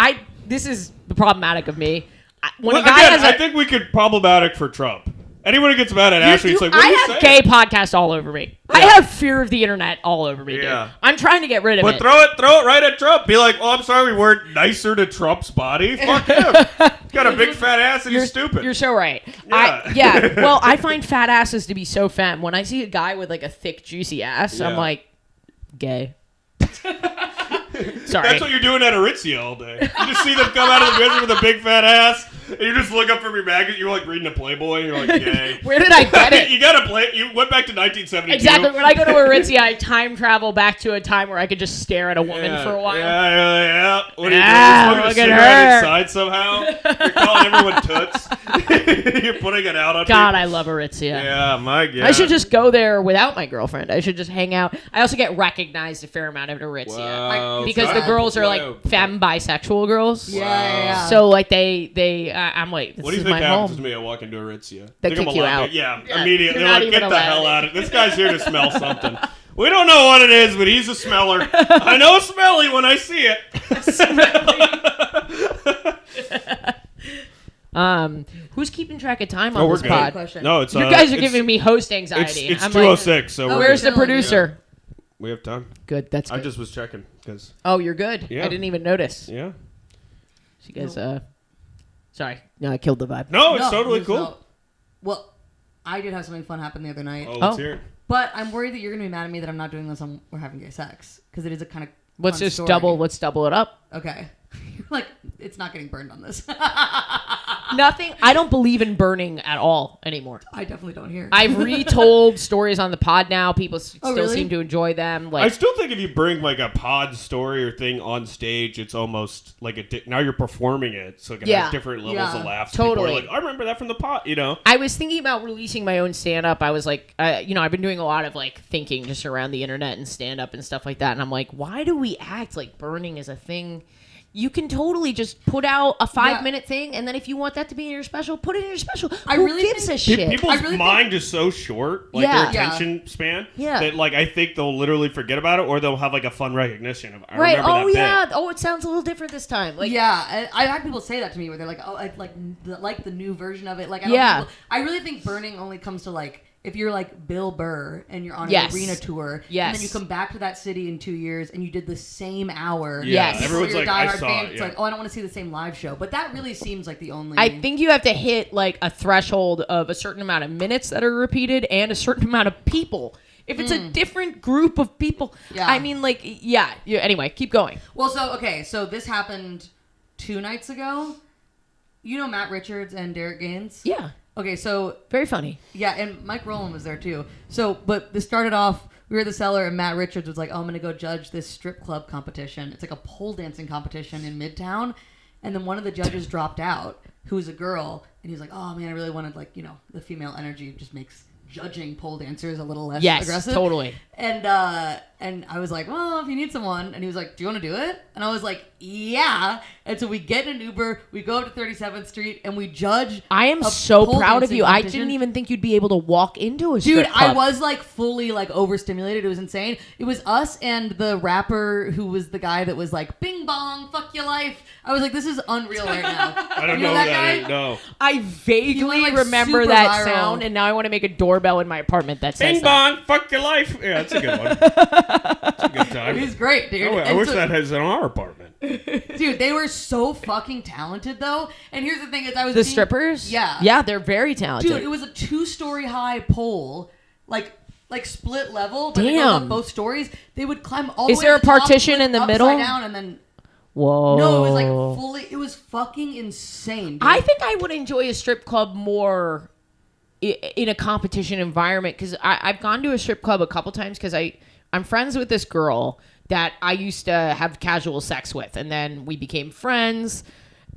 This is the problematic of me. I think we could problematic for Trump. Anyone who gets mad at Ashley, it's like, what are you saying? I have gay podcasts all over me. Yeah. I have fear of the internet all over me, dude. I'm trying to get rid of it. But throw it right at Trump. Be like, I'm sorry we weren't nicer to Trump's body. Fuck him. He's got a big fat ass and he's stupid. You're so right. Yeah. Well, I find fat asses to be so femme. When I see a guy with like a thick, juicy ass, I'm like, gay. Sorry. That's what you're doing at Aritzia all day. You just see them come out of the business with a big fat ass. And you just look up from your magazine. You're like reading a Playboy, and you're like, "Yay!" Where did I get it? You gotta play. You went back to 1972. Exactly. When I go to Aritzia, I time travel back to a time where I could just stare at a woman for a while. Yeah. What are you Ah, doing? look Smoking a at cigarette her. inside somehow? You're calling everyone toots. You're putting it out on God, people. I love Aritzia. Yeah, my God. I should just go there without my girlfriend. I should just hang out. I also get recognized a fair amount at Aritzia. Wow. Because the girls are like femme bisexual girls. Yeah. So like I'm like, this What do you is think my happens home. to me? I walk into Aritzia. They Think I'm kick you allowed out. to- Yeah, Yeah, immediately. you're They're not like, even get the hell allowed. out of it. This guy's here to smell something. We don't know what it is, but he's a smeller. I know smelly when I see it. Who's keeping track of time Oh, on we're this good. pod? Question. No, it's You guys are giving me host anxiety. It's I'm 2:06, so like, we're where's good. the producer? We have time. Good, that's I good. just was checking because Oh, you're good. Yeah. I didn't even notice. yeah. So you guys, sorry, no, I killed the vibe. No, it's No, totally there's cool. no- Well, I did have something fun happen the other night. Oh, let's Oh. hear it. But I'm worried that you're going to be mad at me that I'm not doing this on We're Having Gay Sex. Because it is a kind of Let's fun just story. let's double it up. Okay. Like, it's not getting burned on this. Nothing. I don't believe in burning at all anymore. I definitely don't hear. I've retold stories on the pod now. People still really? seem to enjoy them. I Like, still think if you bring like a pod story or thing on stage, it's almost like now you're performing it, so it can Yeah. have different levels Yeah. of laughs. Totally. People are like, I remember that from the pod, you know. I was thinking about releasing my own stand-up. I was like, I've been doing a lot of like thinking just around the internet and stand-up and stuff like that. And I'm like, why do we act like burning is a thing? You can totally just put out a 5-minute thing, and then if you want that to be in your special, put it in your special. I Who really gives think- a shit? People's I really mind is so short, like Yeah. their attention span, Yeah. that like I think they'll literally forget about it, or they'll have like a fun recognition of. I Right? remember Oh that yeah. bit. Oh, it sounds a little different this time. Like, yeah, I've had people say that to me where they're like, "Oh, I like the new version of it." Like, Yeah. I really think burning only comes to like if you're like Bill Burr and you're on Yes. an arena tour, Yes. and then you come back to that city in 2 years and you did the same hour. Yeah, Yes. everyone's You're a like, I diehard saw fan, it. It's Yeah. like, oh, I don't want to see the same live show. But that really seems like the only. I think you have to hit like a threshold of a certain amount of minutes that are repeated and a certain amount of people. If it's a different group of people, Yeah. I mean, like, yeah. Anyway, keep going. Well, so this happened 2 nights ago. You know Matt Richards and Derek Gaines? Yeah, Okay, so very funny. yeah, and Mike Rowland was there too. So, but this started off. We were at the cellar, and Matt Richards was like, "Oh, I'm gonna go judge this strip club competition. It's like a pole dancing competition in Midtown." And then one of the judges dropped out, who was a girl, and he was like, "Oh man, I really wanted the female energy just makes judging pole dancers a little less Yes, aggressive." totally. And I was like, "Well, if you need someone," and he was like, "Do you want to do it?" And I was like, "Yeah." And so we get in an Uber, we go up to 37th Street, and we judge. I am a so pole proud of dancing you. I competition. didn't even think you'd be able to walk into a Dude, strip club. I was like fully like overstimulated. It was insane. It was us and the rapper who was the guy that was like, "Bing bong, fuck your life." I was like, this is unreal right now. I don't You know that that. guy? No. I vaguely You went, like, remember super that viral. sound, and now I want to make a doorbell in my apartment that says Bing that. bong, fuck your life. Yeah, that's a good one. That's a good time. He's great, dude. Oh, I And wish so- that was in our apartment. Dude, they were so fucking talented though. And here's the thing: is I was The being- strippers? Yeah. Yeah, they're very talented. Dude, it was a 2-story high pole, like split level, but it goes Damn. up both stories. They would climb all the Is way there to a the top, partition flip in the upside middle? down, and then Whoa. no, it was like fully. It was fucking insane. Dude. I think I would enjoy a strip club more in a competition environment because I've gone to a strip club a couple times because I'm friends with this girl that I used to have casual sex with, and then we became friends,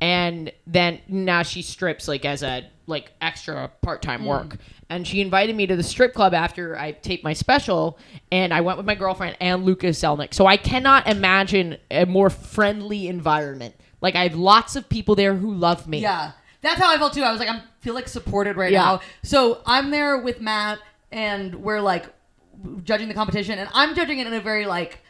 and then now she strips like as a like extra part-time work. And she invited me to the strip club after I taped my special, and I went with my girlfriend and Lucas Zelnick. So I cannot imagine a more friendly environment. Like I have lots of people there who love me. Yeah, that's how I felt too. I was like, I feel like supported right Yeah. now. So I'm there with Matt, and we're like judging the competition, and I'm judging it in a very like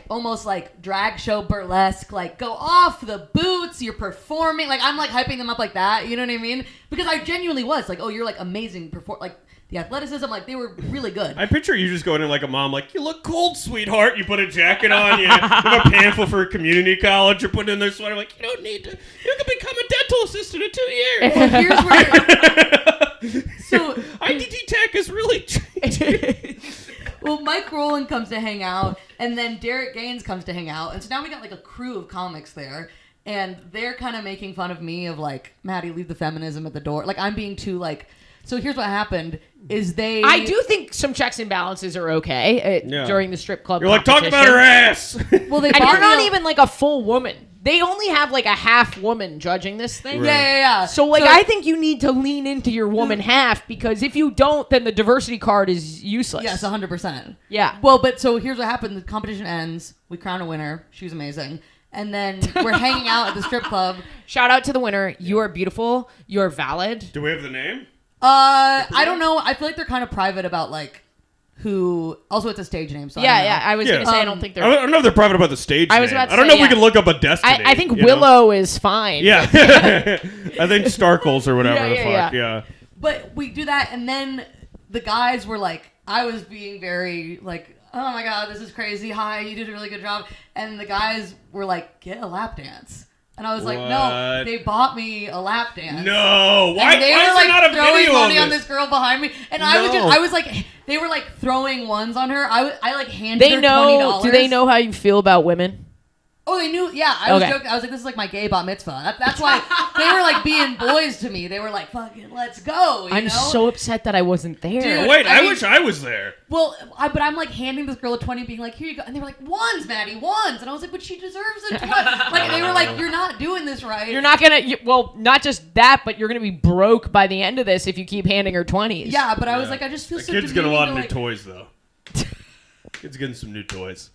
almost like drag show burlesque, like go off the boots, you're performing, like I'm like hyping them up like that, you know what I mean? Because I genuinely was like, oh, you're like amazing, like the athleticism, like they were really good. I picture you just going in like a mom, like, you look cold, sweetheart. You put a jacket on, you have a pamphlet for a community college, you're putting in their sweater, like, you don't need to, you can become a dental assistant in 2 years. Well, here's where so IDT Tech is really well, Mike Rowland comes to hang out, and then Derek Gaines comes to hang out, and so now we got like a crew of comics there, and they're kind of making fun of me of like, Maddie, leave the feminism at the door. Like I'm being too like. So here's what happened: is they. I do think some checks and balances are okay during the strip club. You're like, talk about her ass. Well, they and bought you're not me even like a full woman. They only have like a half woman judging this thing. Right. Yeah. So like, I think you need to lean into your woman half, because if you don't, then the diversity card is useless. Yes, 100%. Yeah. Well, but so here's what happened: the competition ends. We crown a winner. She was amazing. And then we're hanging out at the strip club. Shout out to the winner. You are beautiful. You're valid. Do we have the name? I don't know. I feel like they're kind of private about like who. Also, it's a stage name. So Yeah. I was Yeah. gonna say I don't think they're. I don't know if they're private about the stage I was name. about to I don't say, know if we yeah. can look up a Destiny. I think you know? Willow is fine. Yeah. I think Starkles or whatever the fuck. Yeah. But we do that, and then the guys were like, I was being very like, oh my god, this is crazy. Hi, you did a really good job. And the guys were like, get a lap dance. And I was like, no, What? they bought me a lap dance. No. Why, And they why were is like there not a throwing video money of on this girl behind me, and I was like, they were like throwing ones on her. I like handed They her know. $20. Do they know how you feel about women? Oh, they knew. Yeah, I was Okay. joking. I was like, this is like my gay bat mitzvah. That's why they were like being boys to me. They were like, fucking, let's go. You I'm know? so upset that I wasn't there. Dude. Wait, I I mean- wish I was there. Well, but I'm like handing this girl a 20, being like, here you go. And they were like, ones, Maddie, ones. And I was like, but she deserves a 20. Like, they were like, you're not doing this right. You're not gonna. Well, not just that, but you're gonna be broke by the end of this if you keep handing her 20s. Yeah, but I was Yeah. like, I just feel The so kid's getting a lot of new like, toys, though. Kid's getting some new toys.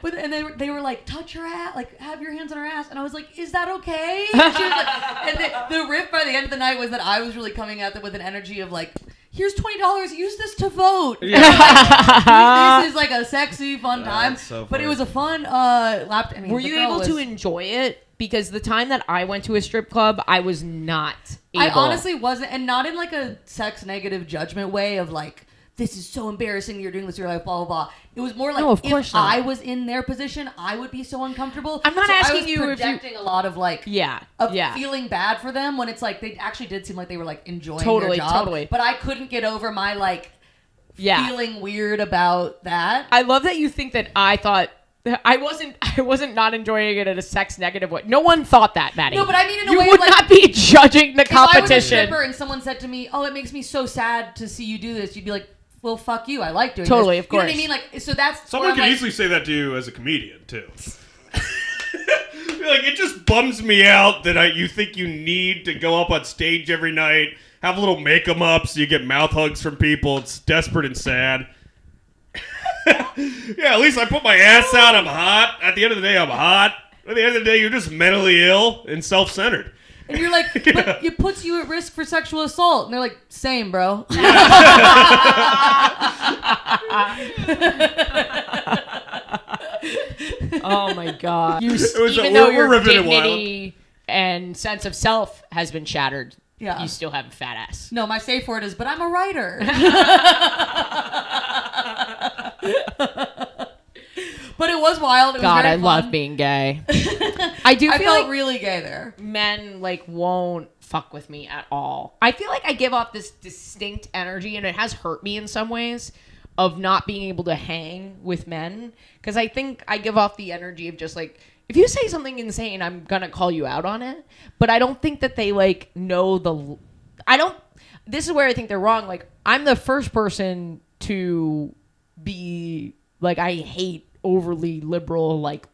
But and they were like, touch her ass, like have your hands on her ass, and I was like, is that okay? And, she was like, and the riff by the end of the night was that I was really coming at them with an energy of like, here's $20, use this to vote. This is like a sexy, fun time. so but funny. it was a fun lap. I mean, Were the you girl able to was- enjoy it? Because the time that I went to a strip club, I was not able. I honestly wasn't, and not in like a sex negative judgment way of like, this is so embarrassing that you're doing this to your life, blah, blah, blah. It was more like, No, of if course not. I was in their position, I would be so uncomfortable. I'm not So asking I was you if you- projecting a lot of like, Yeah. of Yeah. feeling bad for them when it's like, they actually did seem like they were like enjoying Totally, their job. totally. But I couldn't get over my like, Yeah. feeling weird about that. I love that you think that I thought. I wasn't not enjoying it in a sex negative way. No one thought that, Maddie. No, but I mean in a you way of, would like, not be judging the If I was a competition. stripper and someone said to me, oh, it makes me so sad to see you do this, you'd be like, well, fuck you. I like doing Totally, this. of You know what I course. mean? Like, so that's Someone where I'm can like, easily say that to you as a comedian, too. Like, it just bums me out that you think you need to go up on stage every night, have a little make-em-up so you get mouth hugs from people. It's desperate and sad. Yeah, at least I put my ass out. I'm hot. At the end of the day, I'm hot. At the end of the day, you're just mentally ill and self-centered. And you're like, but it puts you at risk for sexual assault. And they're like, same, bro. Oh my god! was Even a- though we're your ripping it dignity and sense of self has been shattered, Yeah. you still have a fat ass. No, my safe word is, but I'm a writer. But it was wild. It was God, very I fun. love being gay. I do I feel felt like really gay there. men like won't fuck with me at all. I feel like I give off this distinct energy, and it has hurt me in some ways, of not being able to hang with men, because I think I give off the energy of just like, if you say something insane, I'm gonna call you out on it. But I don't think that they like know the. I don't. This is where I think they're wrong. Like, I'm the first person to be like, I hate overly liberal, like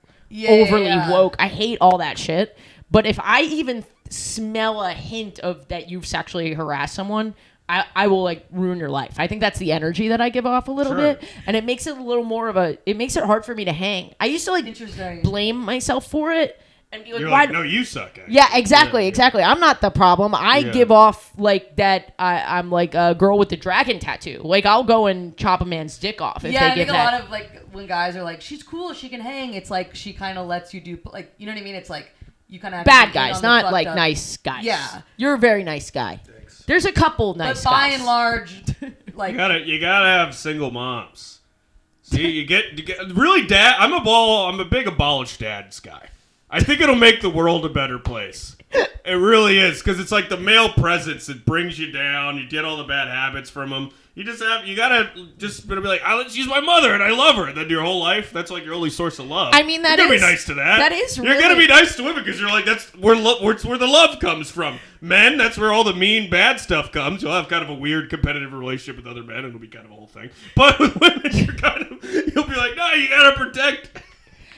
overly Yeah. woke. I hate all that shit. But if I even smell a hint of that you've sexually harassed someone, I will like ruin your life. I think that's the energy that I give off a little Sure. bit, and it makes it a little more of a. It makes it hard for me to hang. I used to like Interesting. blame myself for it and be like, You're why? like, no, you suck. Actually. Yeah, exactly, Yeah. exactly. I'm not the problem. I Yeah. give off like that. I'm like a girl with the dragon tattoo. Like, I'll go and chop a man's dick off if Yeah, I they think give a that. lot of like when guys are like, she's cool, she can hang. It's like she kind of lets you do like, you know what I mean? It's like you kind of Bad guys, not like nice guys. Yeah. You're a very nice guy. Thanks. There's a couple nice But by guys. and large, like You gotta have single moms. See, you get really dad. I'm a big abolished dads guy. I think it'll make the world a better place. It really is, because it's like the male presence that brings you down. You get all the bad habits from them. You gotta just be like, she's my mother and I love her. Then your whole life, that's like your only source of love. I mean, you're gonna be nice to that. That is You're really... gonna be nice to women because you're like, that's where the love comes from. Men, that's where all the mean, bad stuff comes. You'll have kind of a weird competitive relationship with other men, and it'll be kind of a whole thing. But with women, you'll be like, no, you gotta protect.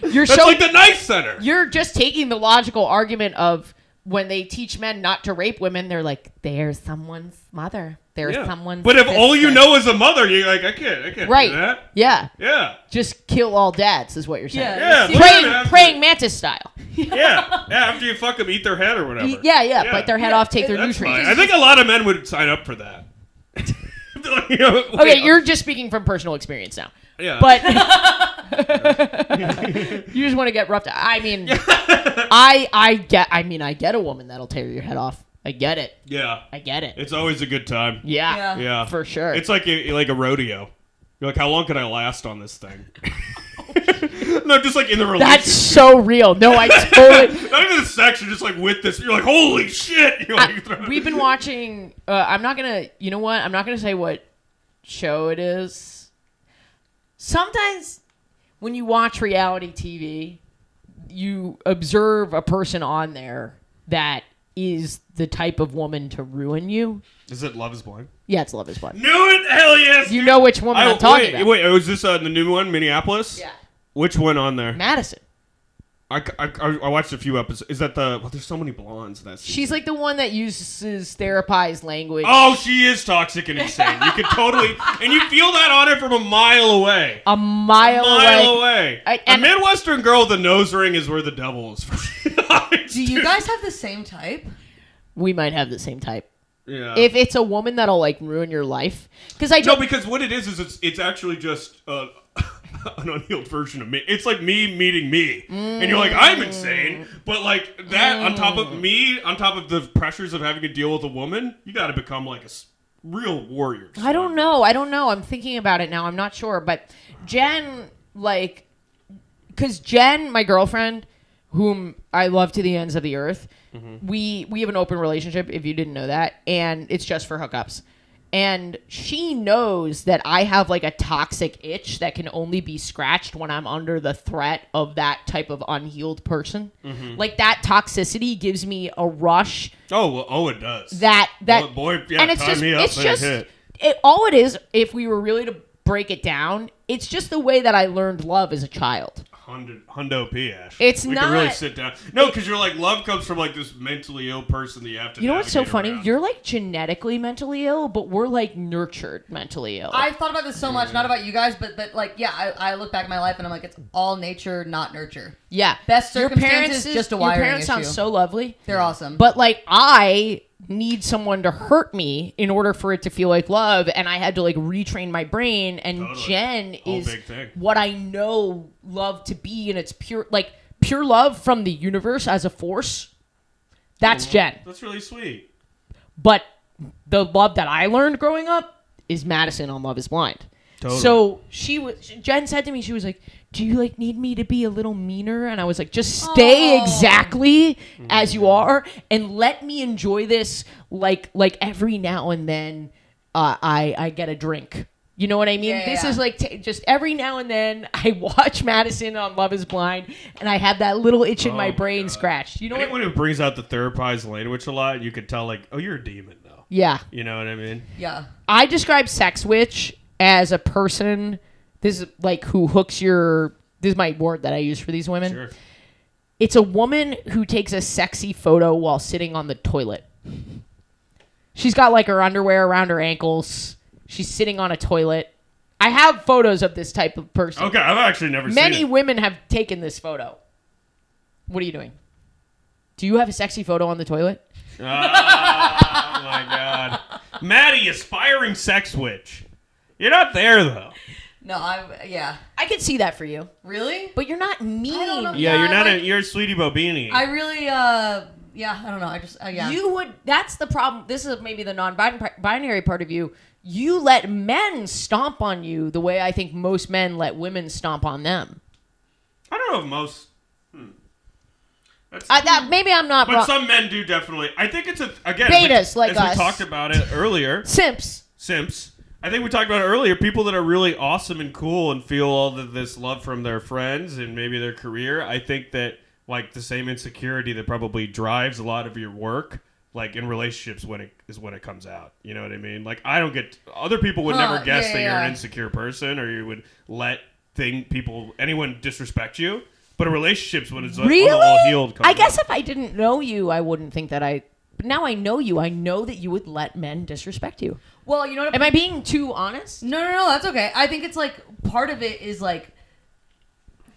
That's like the nice center. You're just taking the logical argument of when they teach men not to rape women, they're like, they're someone's mother. They're someone's But if sister. all you know is a mother, you're like, I can't do that. Yeah. Yeah. Just kill all dads is what you're saying. Yeah. Praying mantis style. Yeah. After you fuck them, eat their head or whatever. Yeah. Bite their head off, take their That's nutrients. fine. I think a lot of men would sign up for that. Okay, you're just speaking from personal experience now. Yeah. But you just want to get roughed. I mean, I get a woman that'll tear your head off. I get it. Yeah. I get it. It's always a good time. Yeah. For sure. It's like a rodeo. You're like, how long can I last on this thing? No, just like in the relationship. That's so real. No, I totally. Not even the sex. You're just like with this. You're like, holy shit. You're like, we've been watching. I'm not gonna. You know what? I'm not gonna say what show it is. Sometimes when you watch reality TV, you observe a person on there that is the type of woman to ruin you. Is it Love is Blind? Yeah, it's Love is Blind. Knew it! Hell yes! You know which woman I'm talking about. Wait, was this the new one, Minneapolis? Yeah. Which one on there? Madison. I watched a few episodes. Is that the... Well, there's so many blondes in that season. She's like the one that uses therapized language. Oh, she is toxic and insane. You can totally... And you feel that on her from a mile away. A mile away. A Midwestern girl with a nose ring is where the devil is. Do you guys have the same type? We might have the same type. Yeah. If it's a woman that'll like ruin your life, because what it is it's actually just an unhealed version of me. It's like me meeting me, and you're like, I'm insane, but like that on top of the pressures of having to deal with a woman, you got to become like a real warrior. I don't know. I'm thinking about it now. I'm not sure, but Jen, because Jen, my girlfriend, whom I love to the ends of the earth. Mm-hmm. We have an open relationship, if you didn't know that, and it's just for hookups. And she knows that I have like a toxic itch that can only be scratched when I'm under the threat of that type of unhealed person. Mm-hmm. Like that toxicity gives me a rush. Oh, it does. Boy, yeah, and it's tie just, me up it's just, all it is, if we were really to break it down, it's just the way that I learned love as a child. Hundo P. Ash. It's we not. can really sit down. No, because you're like, love comes from like this mentally ill person that you have to. You know what's so funny? Around. You're like genetically mentally ill, but we're like nurtured mentally ill. I've thought about this so much, not about you guys, but like, yeah, I look back at my life and I'm like, it's all nature, not nurture. Yeah. Best circumstances, just a wiring Your parents sound so lovely. They're awesome. But like, I need someone to hurt me in order for it to feel like love, and I had to like retrain my brain, and totally. Jen is what I know love to be, and it's pure love from the universe as a force. That's Jen. That's really sweet. But the love that I learned growing up is Madison on Love is Blind. Totally. So Jen said to me, she was like, do you like need me to be a little meaner? And I was like, just stay exactly as you are and let me enjoy this like every now and then I get a drink. You know what I mean? This is like just every now and then I watch Madison on Love is Blind and I have that little itch in my brain scratched. You know Anyone who brings out the therapized language a lot, you could tell like, oh, you're a demon though. Yeah. You know what I mean? Yeah. I describe sex witch as a person, this is like who hooks your, this is my word that I use for these women. Sure. It's a woman who takes a sexy photo while sitting on the toilet. She's got like her underwear around her ankles. She's sitting on a toilet. I have photos of this type of person. Okay, I've actually never seen it. Many women have taken this photo. What are you doing? Do you have a sexy photo on the toilet? Oh my God. Maddie, aspiring sex witch. You're not there though. No, I could see that for you. Really? But you're not mean. I don't know. Yeah, you're not you're a sweetie Bobini. I really, I don't know. I just, You would, that's the problem. This is maybe the non-binary part of you. You let men stomp on you the way I think most men let women stomp on them. I don't know if most... Maybe I'm not But wrong. some men do definitely. I think it's again. Betas like as us. we talked about it earlier. Simps. I think we talked about it earlier. People that are really awesome and cool and feel all of this love from their friends and maybe their career. I think that like the same insecurity that probably drives a lot of your work, like in relationships, when it comes out. You know what I mean? Like I don't get. Other people would never guess that you're an insecure person, or you would let anyone disrespect you. But in relationships, when it's really? all healed, I guess if I didn't know you, I wouldn't think that But now I know you. I know that you would let men disrespect you. Well, you know what? Am I being too honest? No, that's okay. I think it's like part of it is like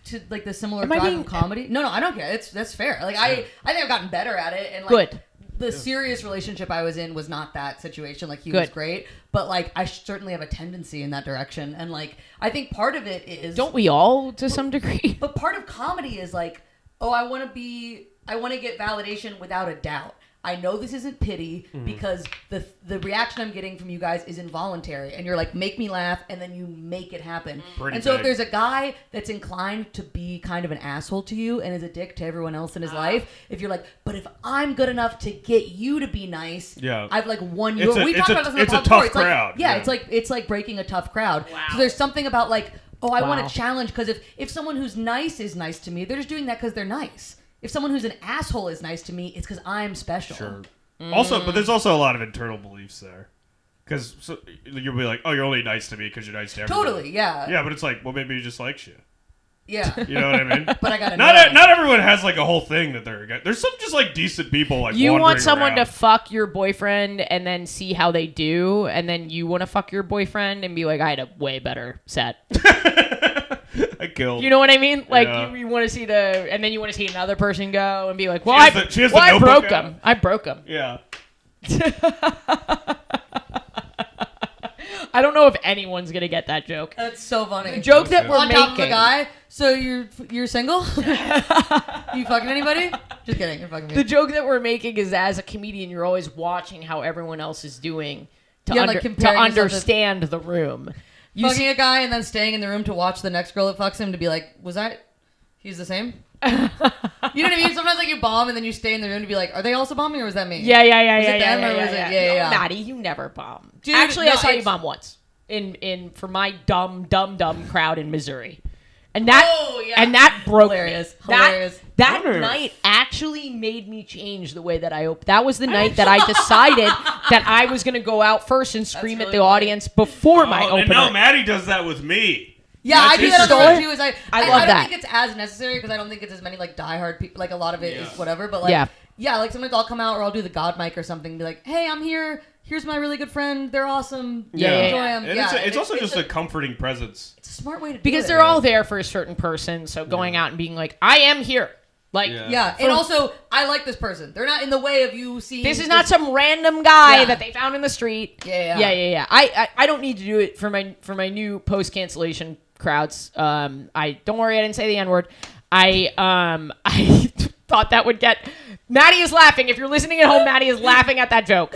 to like the similar drive of comedy. No, I don't care. That's fair. Like I think I've gotten better at it. And like, good. The serious relationship I was in was not that situation. Like he was great, but like I certainly have a tendency in that direction. And like I think part of it is don't we all to some degree? But part of comedy is like, I want to get validation without a doubt. I know this isn't pity because the reaction I'm getting from you guys is involuntary, and you're like, make me laugh, and then you make it happen. So if there's a guy that's inclined to be kind of an asshole to you and is a dick to everyone else in his life, if you're like, but if I'm good enough to get you to be nice, I've like won you. We talked about this in the podcast before. It's a tough crowd. It's like breaking a tough crowd. Wow. So there's something about like, I want to challenge, because if someone who's nice is nice to me, they're just doing that because they're nice. If someone who's an asshole is nice to me, it's because I'm special. Sure. Also, but there's also a lot of internal beliefs there. Because you'll be like, oh, you're only nice to me because you're nice to everybody. Totally, yeah. Yeah, but it's like, well, maybe he just likes you. Yeah. You know what I mean? But I gotta not everyone has like a whole thing that they're against. There's some just like decent people like you want someone around. to fuck your boyfriend and then see how they do, and then you want to fuck your boyfriend and be like, I had a way better set. I killed. You know what I mean? Like you want to see and then you want to see another person go and be like, well, I broke him. I broke him. Yeah. I don't know if anyone's gonna get that joke. That's so funny. The joke that we're on making. top of the guy. So you're single? You fucking anybody? Just kidding. You're fucking me. The joke that we're making is, as a comedian, you're always watching how everyone else is doing to understand the room. Fucking a guy and then staying in the room to watch the next girl that fucks him to be like, he's the same? You know what I mean? Sometimes like you bomb and then you stay in the room to be like, are they also bombing or was that me? Yeah. Yeah. Maddie, you never bomb. Dude, actually, I saw you bomb once for my dumb crowd in Missouri. And that broke hilarious. me. Hilarious. That night actually made me change the way that I opened. That was the night that I decided that I was going to go out first and scream at the audience before my opener. And now Maddie does that with me. Yeah, I do that on the too. I love that. don't think it's as necessary because I don't think it's as many like diehard people. Like a lot of it is whatever. But like, like sometimes I'll come out or I'll do the God mic or something and be like, hey, I'm here. Here's my really good friend. They're awesome. Enjoy them. And it's also just a comforting presence. It's a smart way to do it. Because they're all there for a certain person. So going out and being like, I am here. Like, and also, I like this person. They're not in the way of you seeing. This is not some random guy that they found in the street. Yeah. I don't need to do it for my new post cancellation crowds. I don't worry, I didn't say the N-word. I thought that would get. Maddie is laughing. If you're listening at home, Maddie is laughing at that joke.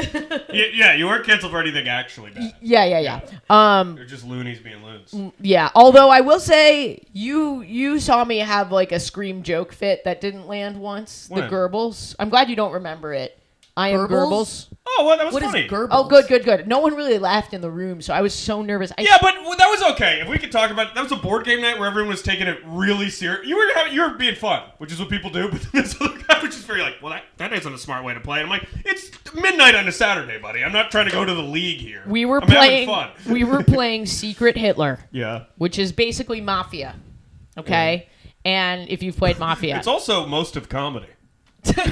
Yeah, you weren't canceled for anything actually bad. Yeah. They're just loonies being loons. Yeah, although I will say, you saw me have like a scream joke fit that didn't land once. When? The Goebbels. I'm glad you don't remember it. I am Goebbels. Oh, well, that was what funny. Is Goebbels? Oh, good. No one really laughed in the room, so I was so nervous. But that was okay. If we could talk about it, that was a board game night where everyone was taking it really serious. You were being fun, which is what people do. But this other guy was just very like, well, that isn't a smart way to play. And I'm like, it's midnight on a Saturday, buddy. I'm not trying to go to the league here. We were having fun. We were playing Secret Hitler. Yeah. Which is basically Mafia. Okay? Yeah. And if you've played Mafia. It's also most of comedy. it's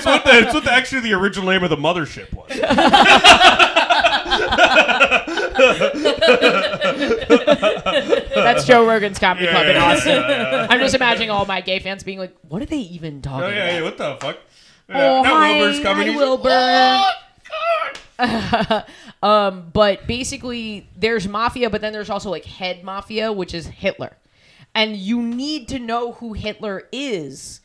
what actually the original name of the mothership was. That's Joe Rogan's Comedy Club in Austin. Yeah. I'm just imagining all my gay fans being like, what are they even talking about? Yeah, what the fuck? Oh, now hi, Wilbur's coming. Wilbur. But basically, there's Mafia, but then there's also like head Mafia, which is Hitler. And you need to know who Hitler is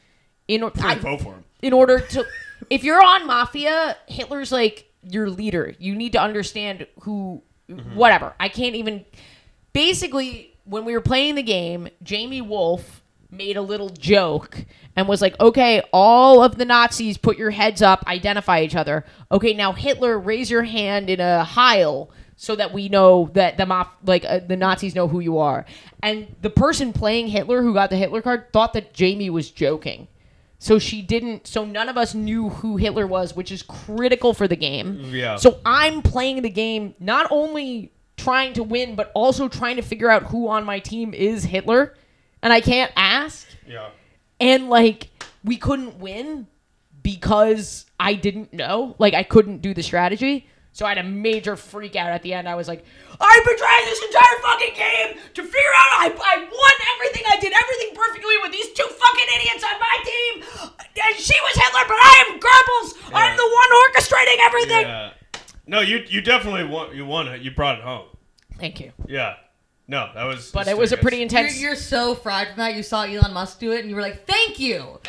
in order to. If you're on Mafia, Hitler's like your leader. You need to understand who. Whatever. I can't even. Basically, when we were playing the game, Jamie Wolf made a little joke and was like, okay, all of the Nazis put your heads up, identify each other. Okay, now Hitler, raise your hand in a Heil so that we know that the Nazis know who you are. And the person playing Hitler who got the Hitler card thought that Jamie was joking. So none of us knew who Hitler was, which is critical for the game. Yeah. So I'm playing the game not only trying to win, but also trying to figure out who on my team is Hitler. And I can't ask. Yeah. And, like, we couldn't win because I didn't know. Like, I couldn't do the strategy. So I had a major freak out at the end. I was like, I've been trying this entire fucking game to figure out I won everything. I did everything perfectly with these two fucking idiots on my team. And she was Hitler, but I am Goebbels. Yeah. I'm the one orchestrating everything. Yeah. No, you definitely won. You won it. You brought it home. Thank you. Yeah. No, that was. But it was a pretty intense. You're so fried from that. You saw Elon Musk do it, and you were like, "Thank you."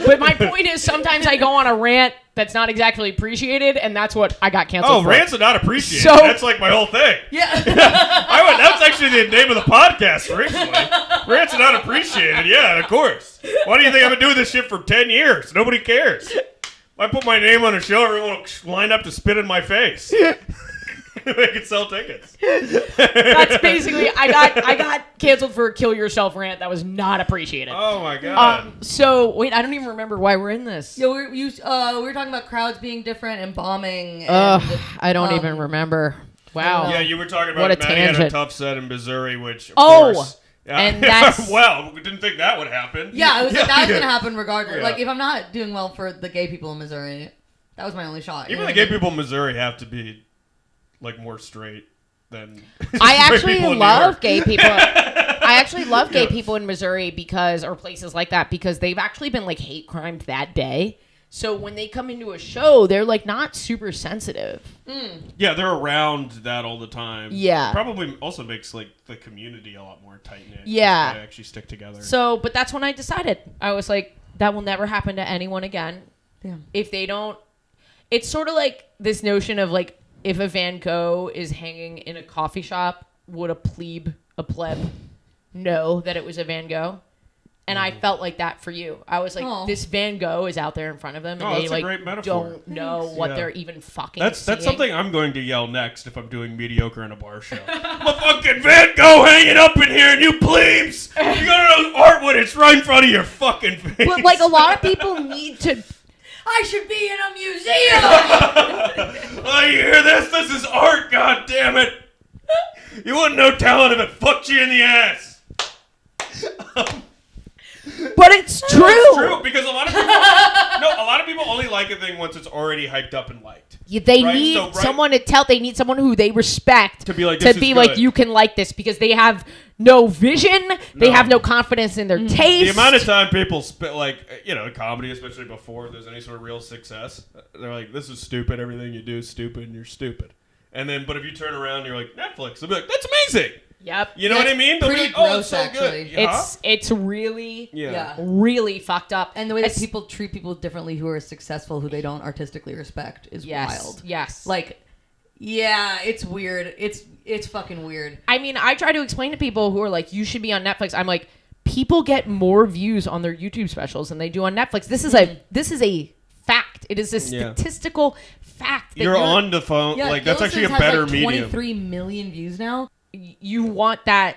But my point is, sometimes I go on a rant that's not exactly appreciated, and that's what I got canceled. Oh, for. rants are not appreciated. So- That's like my whole thing. Yeah. That's actually the name of the podcast recently. Rants are not appreciated. Yeah, of course. Why do you think I've been doing this shit for 10 years? Nobody cares. If I put my name on a show, everyone will line up to spit in my face. They can sell tickets. That's basically I got canceled for a kill yourself rant that was not appreciated. Oh my god. So wait, I don't even remember why we're in this. Yeah, we were talking about crowds being different and bombing. And, I don't even remember. Wow. Yeah, you were talking What about a Maddie had a tangent. tough set in Missouri, which of Oh, course. Yeah. and that's- well, we didn't think that would happen. Yeah, it was like that was gonna happen regardless. Yeah. Like if I'm not doing well for the gay people in Missouri, that was my only shot. Even the gay people in Missouri have to be like more straight than I straight actually people in New love York. gay people. I actually love gay people in Missouri or places like that because they've actually been like hate crimed that day. So when they come into a show, they're like not super sensitive. Yeah, they're around that all the time. Yeah. Probably also makes like the community a lot more tight knit. Yeah. They actually stick together. So, but that's when I decided. I was like, that will never happen to anyone again. Damn. If they don't, it's sort of like this notion of like, if a Van Gogh is hanging in a coffee shop, would a plebe know that it was a Van Gogh? And I felt like that for you. I was like, Aw. this Van Gogh is out there in front of them, and Oh, they that's a like great metaphor. don't know what Yeah. they're even fucking. That's seeing. something I'm going to yell next if I'm doing mediocre in a bar show. My fucking Van Gogh hanging up in here, and you plebes! You gotta know art when it's right in front of your fucking face. But like a lot of people need to. I should be in a museum. Oh, you hear this? This is art, god damn it! You wouldn't know talent if it fucked you in the ass. But it's true. It's true because a lot of people only like a thing once it's already hyped up and liked. They Right? need So, right- someone to tell. They need someone who they respect To be like, this is good. you can like this because they have no vision. They No. have no confidence in their taste. The amount of time people spit, like, comedy, especially before there's any sort of real success, they're like, this is stupid. Everything you do is stupid, and you're stupid. And then, but if you turn around and you're like, Netflix, they'll be like, that's amazing. Yep. You know what I mean? They'll be pretty like, oh, gross, it's so actually. good. It's really Yeah. really fucked up. And the way that It's- people treat people differently who are successful, who they don't artistically respect, is wild. Yes. Like, yeah, it's weird. It's fucking weird. I mean, I try to explain to people who are like, you should be on Netflix. I'm like, people get more views on their YouTube specials than they do on Netflix. This is a fact. It is a statistical fact. That You're on the phone. Yeah, like, that's actually a Yellowstone's better has, like, medium. 23 million views now. You want that.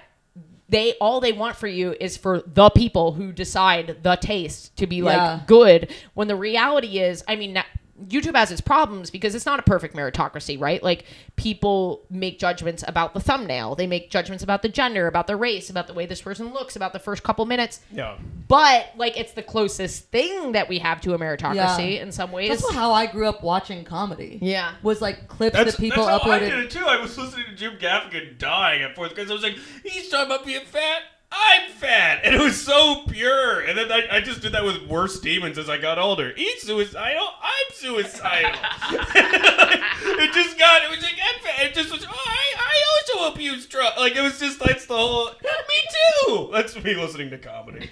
All they want for you is for the people who decide the taste to be Yeah. like good. When the reality is, I mean, YouTube has its problems because it's not a perfect meritocracy, right? Like, people make judgments about the thumbnail. They make judgments about the gender, about the race, about the way this person looks, about the first couple minutes. Yeah. But, like, it's the closest thing that we have to a meritocracy in some ways. That's how I grew up watching comedy. Yeah. Was like clips that people that's how I uploaded. did it too. I was listening to Jim Gaffigan dying at fourth because I was like, he's talking about being fat. I'm fat, and it was so pure. And then I just did that with worse demons as I got older. He's suicidal. I'm suicidal. It was like, I'm fat. It just was. Oh, I also abuse drugs. Like, it was just that's the whole. Me too. That's me listening to comedy.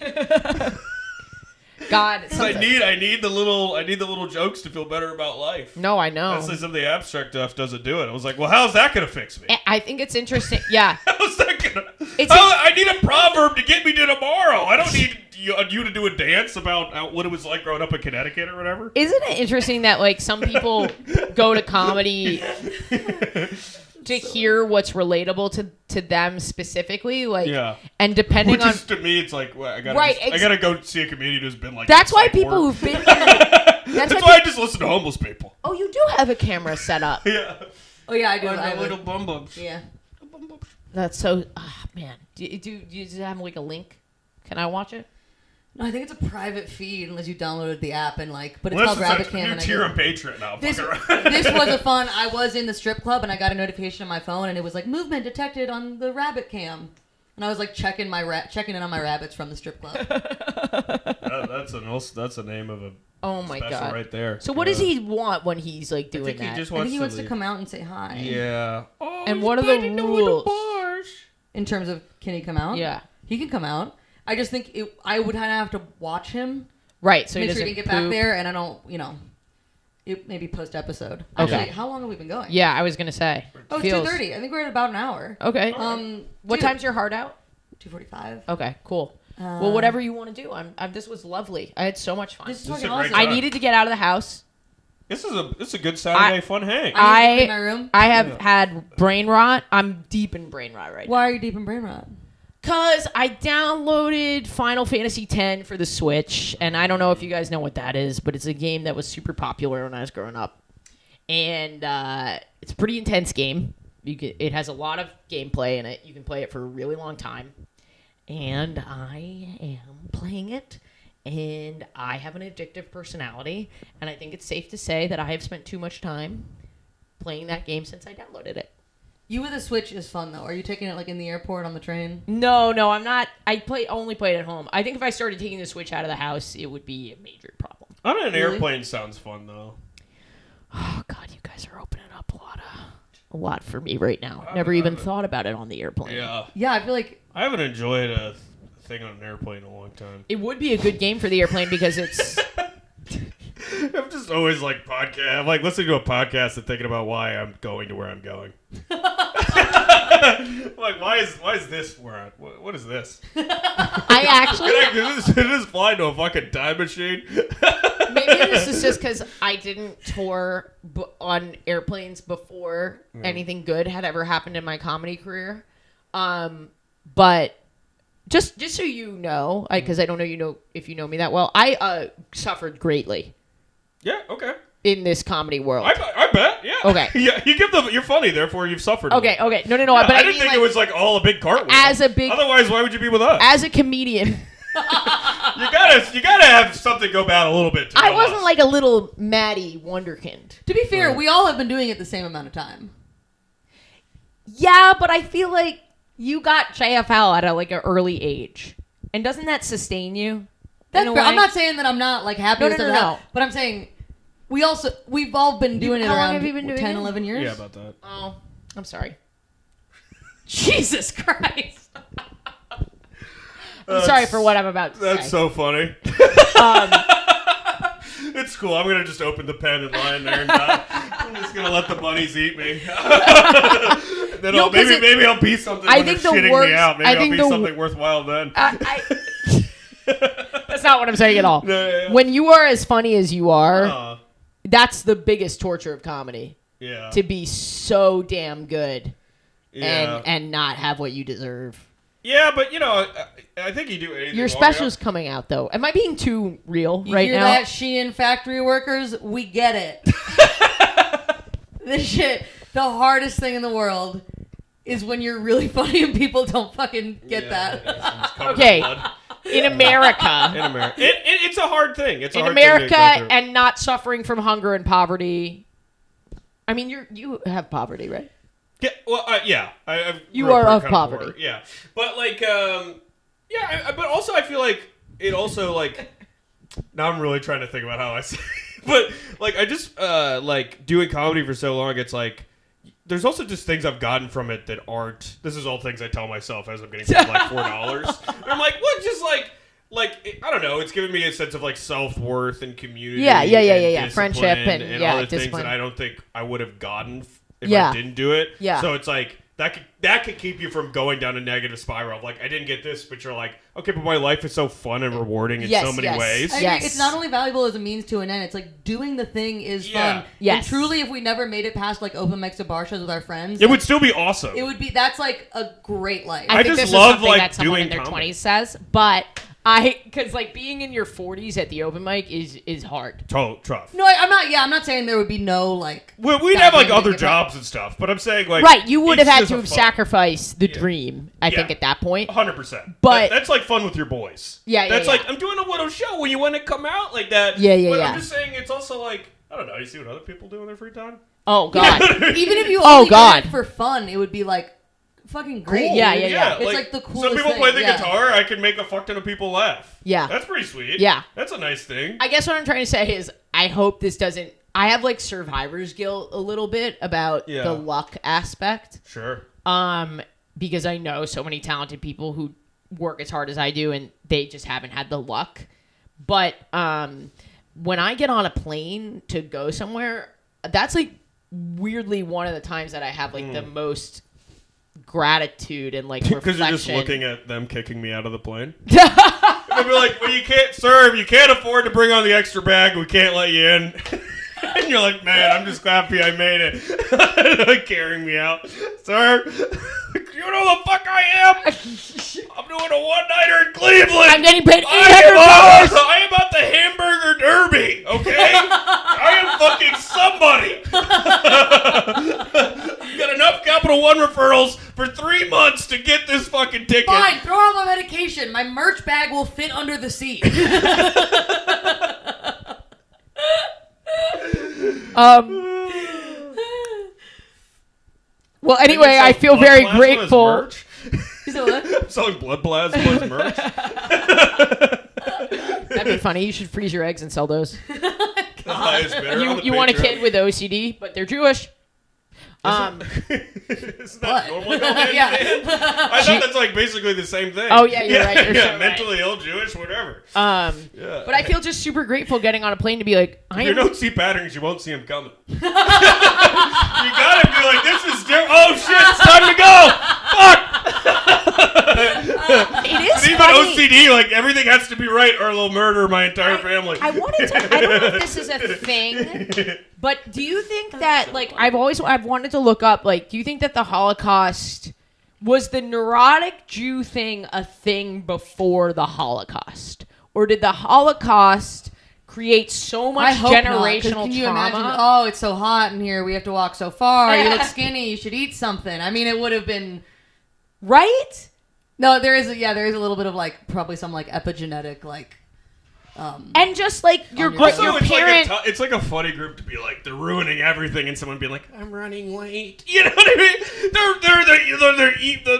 God. I need the little jokes to feel better about life. No, I know. That's like some of the abstract stuff doesn't do it. I was like, well, how's that gonna fix me? I think it's interesting. Yeah. How's is that gonna? It's I need a proverb to get me to tomorrow. I don't need you to do a dance about what it was like growing up in Connecticut or whatever. Isn't it interesting that like some people go to comedy to hear what's relatable to them specifically, like, and depending Which is, to me, it's like, well, I gotta go see a comedian who's been like. That's why people who've been. That's why I just listen to homeless people. Oh, you do have a camera set up. Yeah. Oh yeah, I do. Like I a little bum bums. Yeah. That's so. Man, do you have like a link? Can I watch it? No, I think it's a private feed unless you downloaded the app and like. But it's Well, called Rabbit a new Cam. tier on Patreon now. This was a fun. I was in the strip club and I got a notification on my phone and it was like movement detected on the Rabbit Cam, and I was like checking in on my rabbits from the strip club. That's the name of a. Oh my god! Right there. So what does he want when he's like doing I think that? He just I wants think he wants to leave. come out and say hi. Yeah. Oh, and what are the rules? In terms of can he come out? Yeah, he can come out. I just think I would kind of have to watch him. Right. So make he sure doesn't he can get back there, and I don't, maybe post episode. Okay. Actually, how long have we been going? Yeah, I was gonna say. Oh, it's 2:30. I think we're at about an hour. Okay. What dude. time's your heart out? 2:45. Okay, cool. Well, whatever you want to do. This was lovely. I had so much fun. This is This is fucking a great awesome. time. I needed to get out of the house. This is a good Saturday fun hang. I need to clean my room. I have had brain rot. I'm deep in brain rot right now. Why are you deep in brain rot? Because I downloaded Final Fantasy X for the Switch, and I don't know if you guys know what that is, but it's a game that was super popular when I was growing up. And it's a pretty intense game. It has a lot of gameplay in it. You can play it for a really long time. And I am playing it, and I have an addictive personality, and I think it's safe to say that I have spent too much time playing that game since I downloaded it. You with a Switch is fun though. Are you taking it like in the airport on the train? No, I'm not. I only play it at home. I think if I started taking the Switch out of the house, it would be a major problem. On an airplane sounds fun though. Oh God, you guys are opening up a lot for me right now. Never even thought about it on the airplane. Yeah, I feel like I haven't enjoyed a thing on an airplane in a long time. It would be a good game for the airplane because it's. I'm just always like podcast. I'm like listening to a podcast and thinking about why I'm going to where I'm going. Like why is this where I, what is this? I actually. Can I just fly into a fucking time machine? Maybe this is just because I didn't tour on airplanes before anything good had ever happened in my comedy career. But just so you know, because I don't know if you know me that well, I suffered greatly. Yeah. Okay. In this comedy world. I bet. Yeah. Okay. Yeah. You're funny, therefore you've suffered. Okay. No. Yeah, But I didn't mean, think like, it was like all a big cartwheel. Otherwise, why would you be with us? As a comedian. You gotta have something go bad a little bit. I wasn't like a little Maddie Wonderkind. to be fair, we all have been doing it the same amount of time. Yeah, but I feel like you got JFL at an early age, and doesn't that sustain you? That's fair. I'm not saying that I'm not like happy with No. but I'm saying we've all been doing it How long around have you been doing 10, it? 11 years. Yeah, about that. Oh, I'm sorry. Jesus Christ. I'm sorry for what I'm about to say. That's so funny. It's cool. I'm gonna just open the pen and lie in there and die. I'm just gonna let the bunnies eat me. Then maybe I'll be something. I when think they're the shitting worst- me out. Maybe I I'll think be the- something worthwhile then. That's not what I'm saying at all. Yeah. When you are as funny as you are, Uh, that's the biggest torture of comedy. yeah. To be so damn good Yeah. and not have what you deserve. Yeah, but I think you do anything. Your long special's enough. coming out though. Am I being too real You right hear now? that, Shein factory workers? We get it. This shit, the hardest thing in the world is when you're really funny and people don't fucking get that. It's covered Okay. in blood. In America. In America, it's a hard thing. It's a In hard thing to America go through. and not suffering from hunger and poverty. I mean, you have poverty, right? Yeah, well, yeah. I've You grew up are pretty of kind poverty. Poor. Yeah, but but also I feel like it also like. Now I'm really trying to think about how I say, but like I just doing comedy for so long. It's like there's also just things I've gotten from it that aren't. This is all things I tell myself as I'm getting paid like $4. I'm like, what? Just like I don't know. It's giving me a sense of like self-worth and community. Yeah. And Friendship discipline and other things discipline. that I don't think I would have gotten if Yeah. I didn't do it. Yeah. So it's like that could keep you from going down a negative spiral. Like, I didn't get this, but you're like, okay, but my life is so fun and rewarding in so many ways. I agree. It's not only valuable as a means to an end. It's like doing the thing is fun. Yes. And truly, if we never made it past like open mics or bar shows with our friends, it would still be awesome. It would be. That's like a great life. I think just this is love something like that someone doing in their comedy. 20s says, but because like being in your 40s at the open mic is hard. Tough. No, I'm not. Yeah, I'm not saying there would be no like. Well, we'd have like other jobs and stuff, but I'm saying like Right, you would have it's had just to a have fun- sacrificed the dream. I think at that point. 100%. But- that's like fun with your boys. Yeah, That's yeah. like I'm doing a little show when you want to come out like that. Yeah. But I'm just saying it's also like I don't know. You see what other people do in their free time? Oh God. Even if you Oh, only God. did it for fun, it would be like fucking great. Cool. Yeah. It's like the coolest Some people thing, play the yeah. guitar. I can make a fuck ton of people laugh. Yeah. That's pretty sweet. Yeah. That's a nice thing. I guess what I'm trying to say is I hope this doesn't. I have like survivor's guilt a little bit about the luck aspect. Sure. Because I know so many talented people who work as hard as I do and they just haven't had the luck. But when I get on a plane to go somewhere, that's like weirdly one of the times that I have like the most gratitude and like reflection. Because you're just looking at them kicking me out of the plane. They'll be like, well, you can't serve. You can't afford to bring on the extra bag. We can't let you in. And you're like, man, I'm just happy I made it. Carrying me out. Sir, you know the fuck I am? I'm doing a one-nighter in Cleveland. I'm getting paid $800. I am at the hamburger derby, okay? I am fucking somebody. Got enough Capital One referrals for 3 months to get this fucking ticket. Fine, throw out my medication. My merch bag will fit under the seat. Well, anyway, I feel very grateful. I'm selling blood plasma's merch. That'd be funny. You should freeze your eggs and sell those. The highest bidder on the You want a Patreon. kid with OCD, but they're Jewish. Isn't that normal? Yeah. I thought that's like basically the same thing. Oh, yeah, you're right. You're so right. Mentally ill, Jewish, whatever. But I feel just super grateful getting on a plane to be like, If you don't see patterns, you won't see them coming. You gotta be like, this is different. Oh shit, it's time to go. Fuck. It is Even funny. OCD, like everything has to be right, or they'll murder my entire family. I wanted to. I don't know if this is a thing, but do you think that like I've wanted to look up like do you think that the Holocaust was the neurotic Jew thing a thing before the Holocaust, or did the Holocaust create so much I hope not, 'cause generational can you trauma? imagine? Oh, it's so hot in here. We have to walk so far. You look skinny. You should eat something. I mean, it would have been Right? no. There is a little bit of like probably some like epigenetic like. And just like your Also, your it's parent. it's like a funny group to be like they're ruining everything, and someone being like, "I'm running late." You know what I mean? They're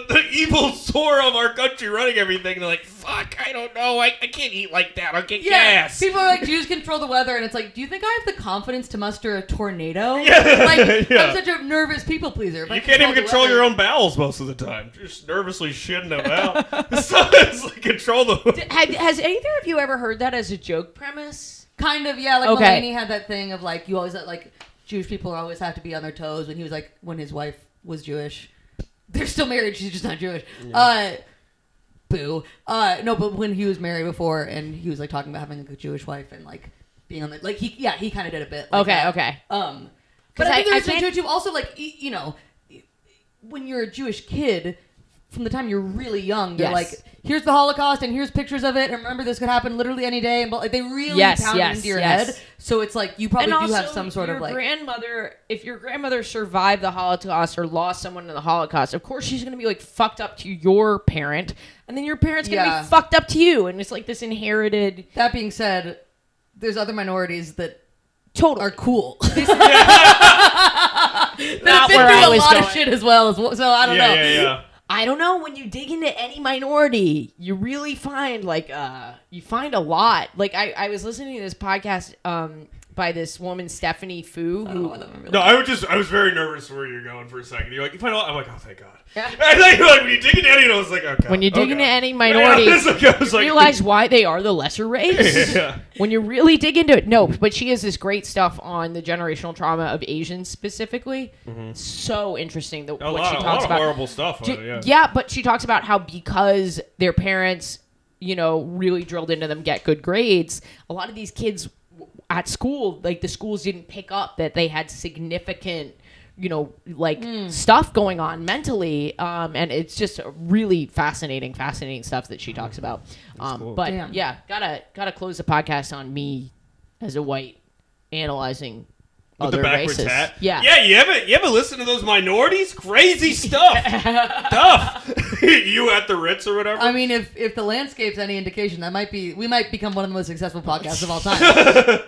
the evil sore of our country running everything. And they're like, "Fuck, I don't know. I can't eat like that. I'll get gas." People are like, Jews control the weather, and it's like, do you think I have the confidence to muster a tornado? Yeah. Like, Yeah. I'm such a nervous people pleaser. If I You can't even the control weather- your own bowels most of the time. You're just nervously shitting them out. So it's like control the. Has either of you ever heard that as a joke premise? Kind of, yeah. Like Okay. Mulaney had that thing of like, you always like Jewish people always have to be on their toes. When he was like, when his wife was Jewish, they're still married. She's just not Jewish. Boo. No, but when he was married before, and he was like talking about having like, a Jewish wife and like being on the like he kind of did a bit. Like Okay, that. okay. But I think there's can't- something to it too. Also, like you know, when you're a Jewish kid, from the time you're really young, they're Yes. like, here's the Holocaust, and here's pictures of it, and remember this could happen literally any day, and like they really pound it into your head. So it's like you probably do have some sort of like grandmother. If your grandmother survived the Holocaust or lost someone in the Holocaust, of course she's gonna be like fucked up to your parent, and then your parent's gonna be fucked up to you, and it's like this inherited. That being said, there's other minorities that Totally are cool. Not That have been where I through a was lot going. of shit as well. So I don't know. Yeah. I don't know. When you dig into any minority, you really find like you find a lot. Like I was listening to this podcast by this woman, Stephanie Fu. Who, No, I was very nervous where you're going for a second. You're like, you find out, I'm like, oh, thank God. Yeah. And then you're like, when you dig into any, I was like, okay. when you dig into any Yeah, minority, I was you like, realize why they are the lesser race. Yeah. When you really dig into it. No, but she has this great stuff on the generational trauma of Asians specifically. So interesting. a lot of horrible stuff on it, Yeah, but she talks about how because their parents, really drilled into them get good grades, a lot of these kids at school, like the schools didn't pick up that they had significant, stuff going on mentally. And it's just really fascinating stuff that she talks about. Cool. But Damn. yeah, gotta close the podcast on me as a white analyzing With other the backwards races. hat. Yeah. Yeah, you ever listen to those minorities? Crazy stuff. Stuff. You at the Ritz or whatever? I mean, if the landscape's any indication, we might become one of the most successful podcasts of all time.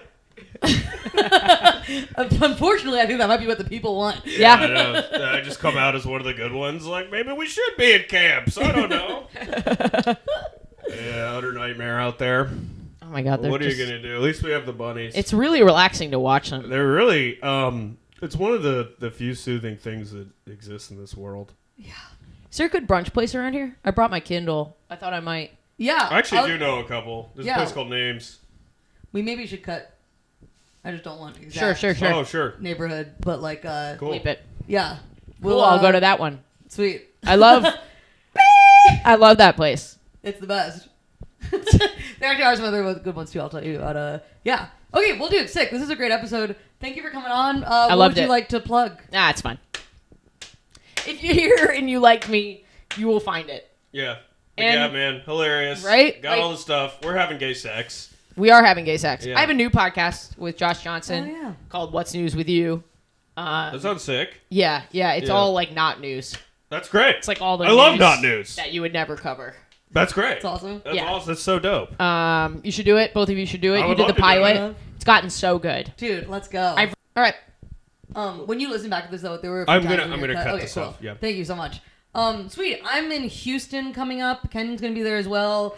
Unfortunately, I think that might be what the people want. Yeah. I know. I just come out as one of the good ones. Like, maybe we should be in camps. I don't know. Yeah, utter nightmare out there. Oh my God. What are you going to do? At least we have the bunnies. It's really relaxing to watch them. They're really, it's one of the few soothing things that exist in this world. Yeah. Is there a good brunch place around here? I brought my Kindle. I thought I might. Yeah. I actually do know a couple. There's a Yeah. place called Names. We maybe should cut. I just don't want exact Sure. Oh, sure. neighborhood, but like, Cool. Bleep it. yeah. Cool, I'll go to that one. Sweet. I love that place. It's the best. There actually are some other good ones too. I'll tell you about. Yeah. Okay, we'll do it. Sick. This is a great episode. Thank you for coming on. What loved would you it. like to plug? It's fine. If you're here and you like me, you will find it. Yeah. And- Yeah, man. Hilarious. Right? Got all the stuff. We're having gay sex. We are having gay sex. Yeah. I have a new podcast with Josh Johnson Oh, yeah. called What's News with You. That sounds sick. Yeah. It's Yeah. all like not news. That's great. It's like all the I love news not news. that you would never cover. That's great. It's awesome. That's Yeah. awesome. That's so dope. You should do it. Both of you should do it. I You would did love the to do pilot. it. It's gotten so good. Dude, let's go. All right. When you listen back to this though, there were a few I'm times gonna when you were cut okay, this cool. off. Yeah. Thank you so much. Sweet. I'm in Houston coming up. Ken's gonna be there as well.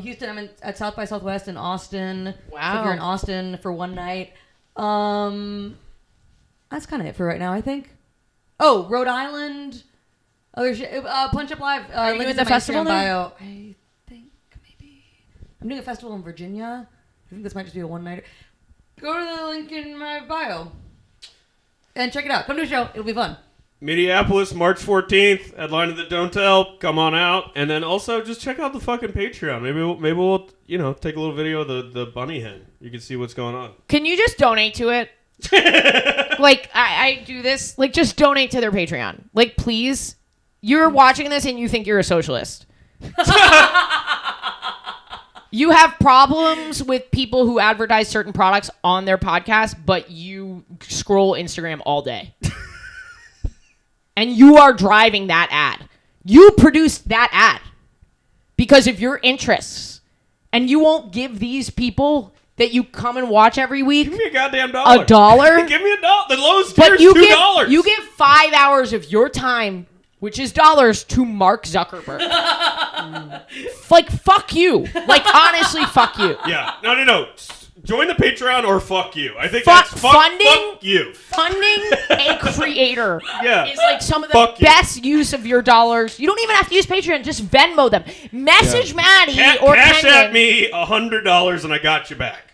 Houston, I'm at South by Southwest in Austin. Wow. So if you're in Austin for one night. That's kind of it for right now, I think. Oh, Rhode Island. Punch Up Live. Are you link doing is in the my festival Instagram then? bio. I think maybe. I'm doing a festival in Virginia. I think this might just be a one-nighter. Go to the link in my bio. And check it out. Come to a show. It'll be fun. Minneapolis, March 14th, headline of the Don't Tell. Come on out. And then also just check out the fucking Patreon. Maybe we'll take a little video of the bunny hen. You can see what's going on. Can you just donate to it? Like, I do this. Like, just donate to their Patreon. Like, please. You're watching this and you think you're a socialist. You have problems with people who advertise certain products on their podcast, but you scroll Instagram all day. And you are driving that ad. You produced that ad because of your interests. And you won't give these people that you come and watch every week Give me a goddamn dollar. $1? Give me a dollar. The lowest tier But is you $2. you give 5 hours of your time, which is dollars, to Mark Zuckerberg. Like, fuck you. Like, honestly, fuck you. Yeah. No. Join the Patreon or fuck you. I think Fuck that's fuck you. Funding a creator Yeah. is like some of the Fuck you. best use of your dollars. You don't even have to use Patreon. Just Venmo them. Message Maddie or Cash Kenyon. at me $100 and I got you back.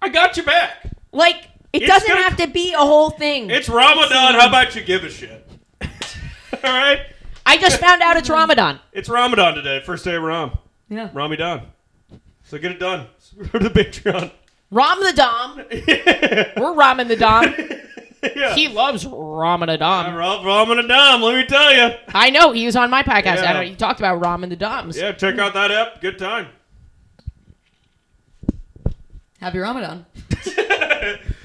I got you back. Like, it It's doesn't gonna- have to be a whole thing. It's Ramadan. How about you give a shit? All right? I just found out it's Ramadan. It's Ramadan today. First day of Ram. Yeah. Ramadan. So get it done. Go to the Patreon. Ram the Dom. We're ramen the Dom. Yeah. He loves ramen the Dom. Ramadan, let me tell you. I know. He was on my podcast. Yeah. I know he talked about ramen the Doms. Yeah, check out that app. Good time. Happy Ramadan.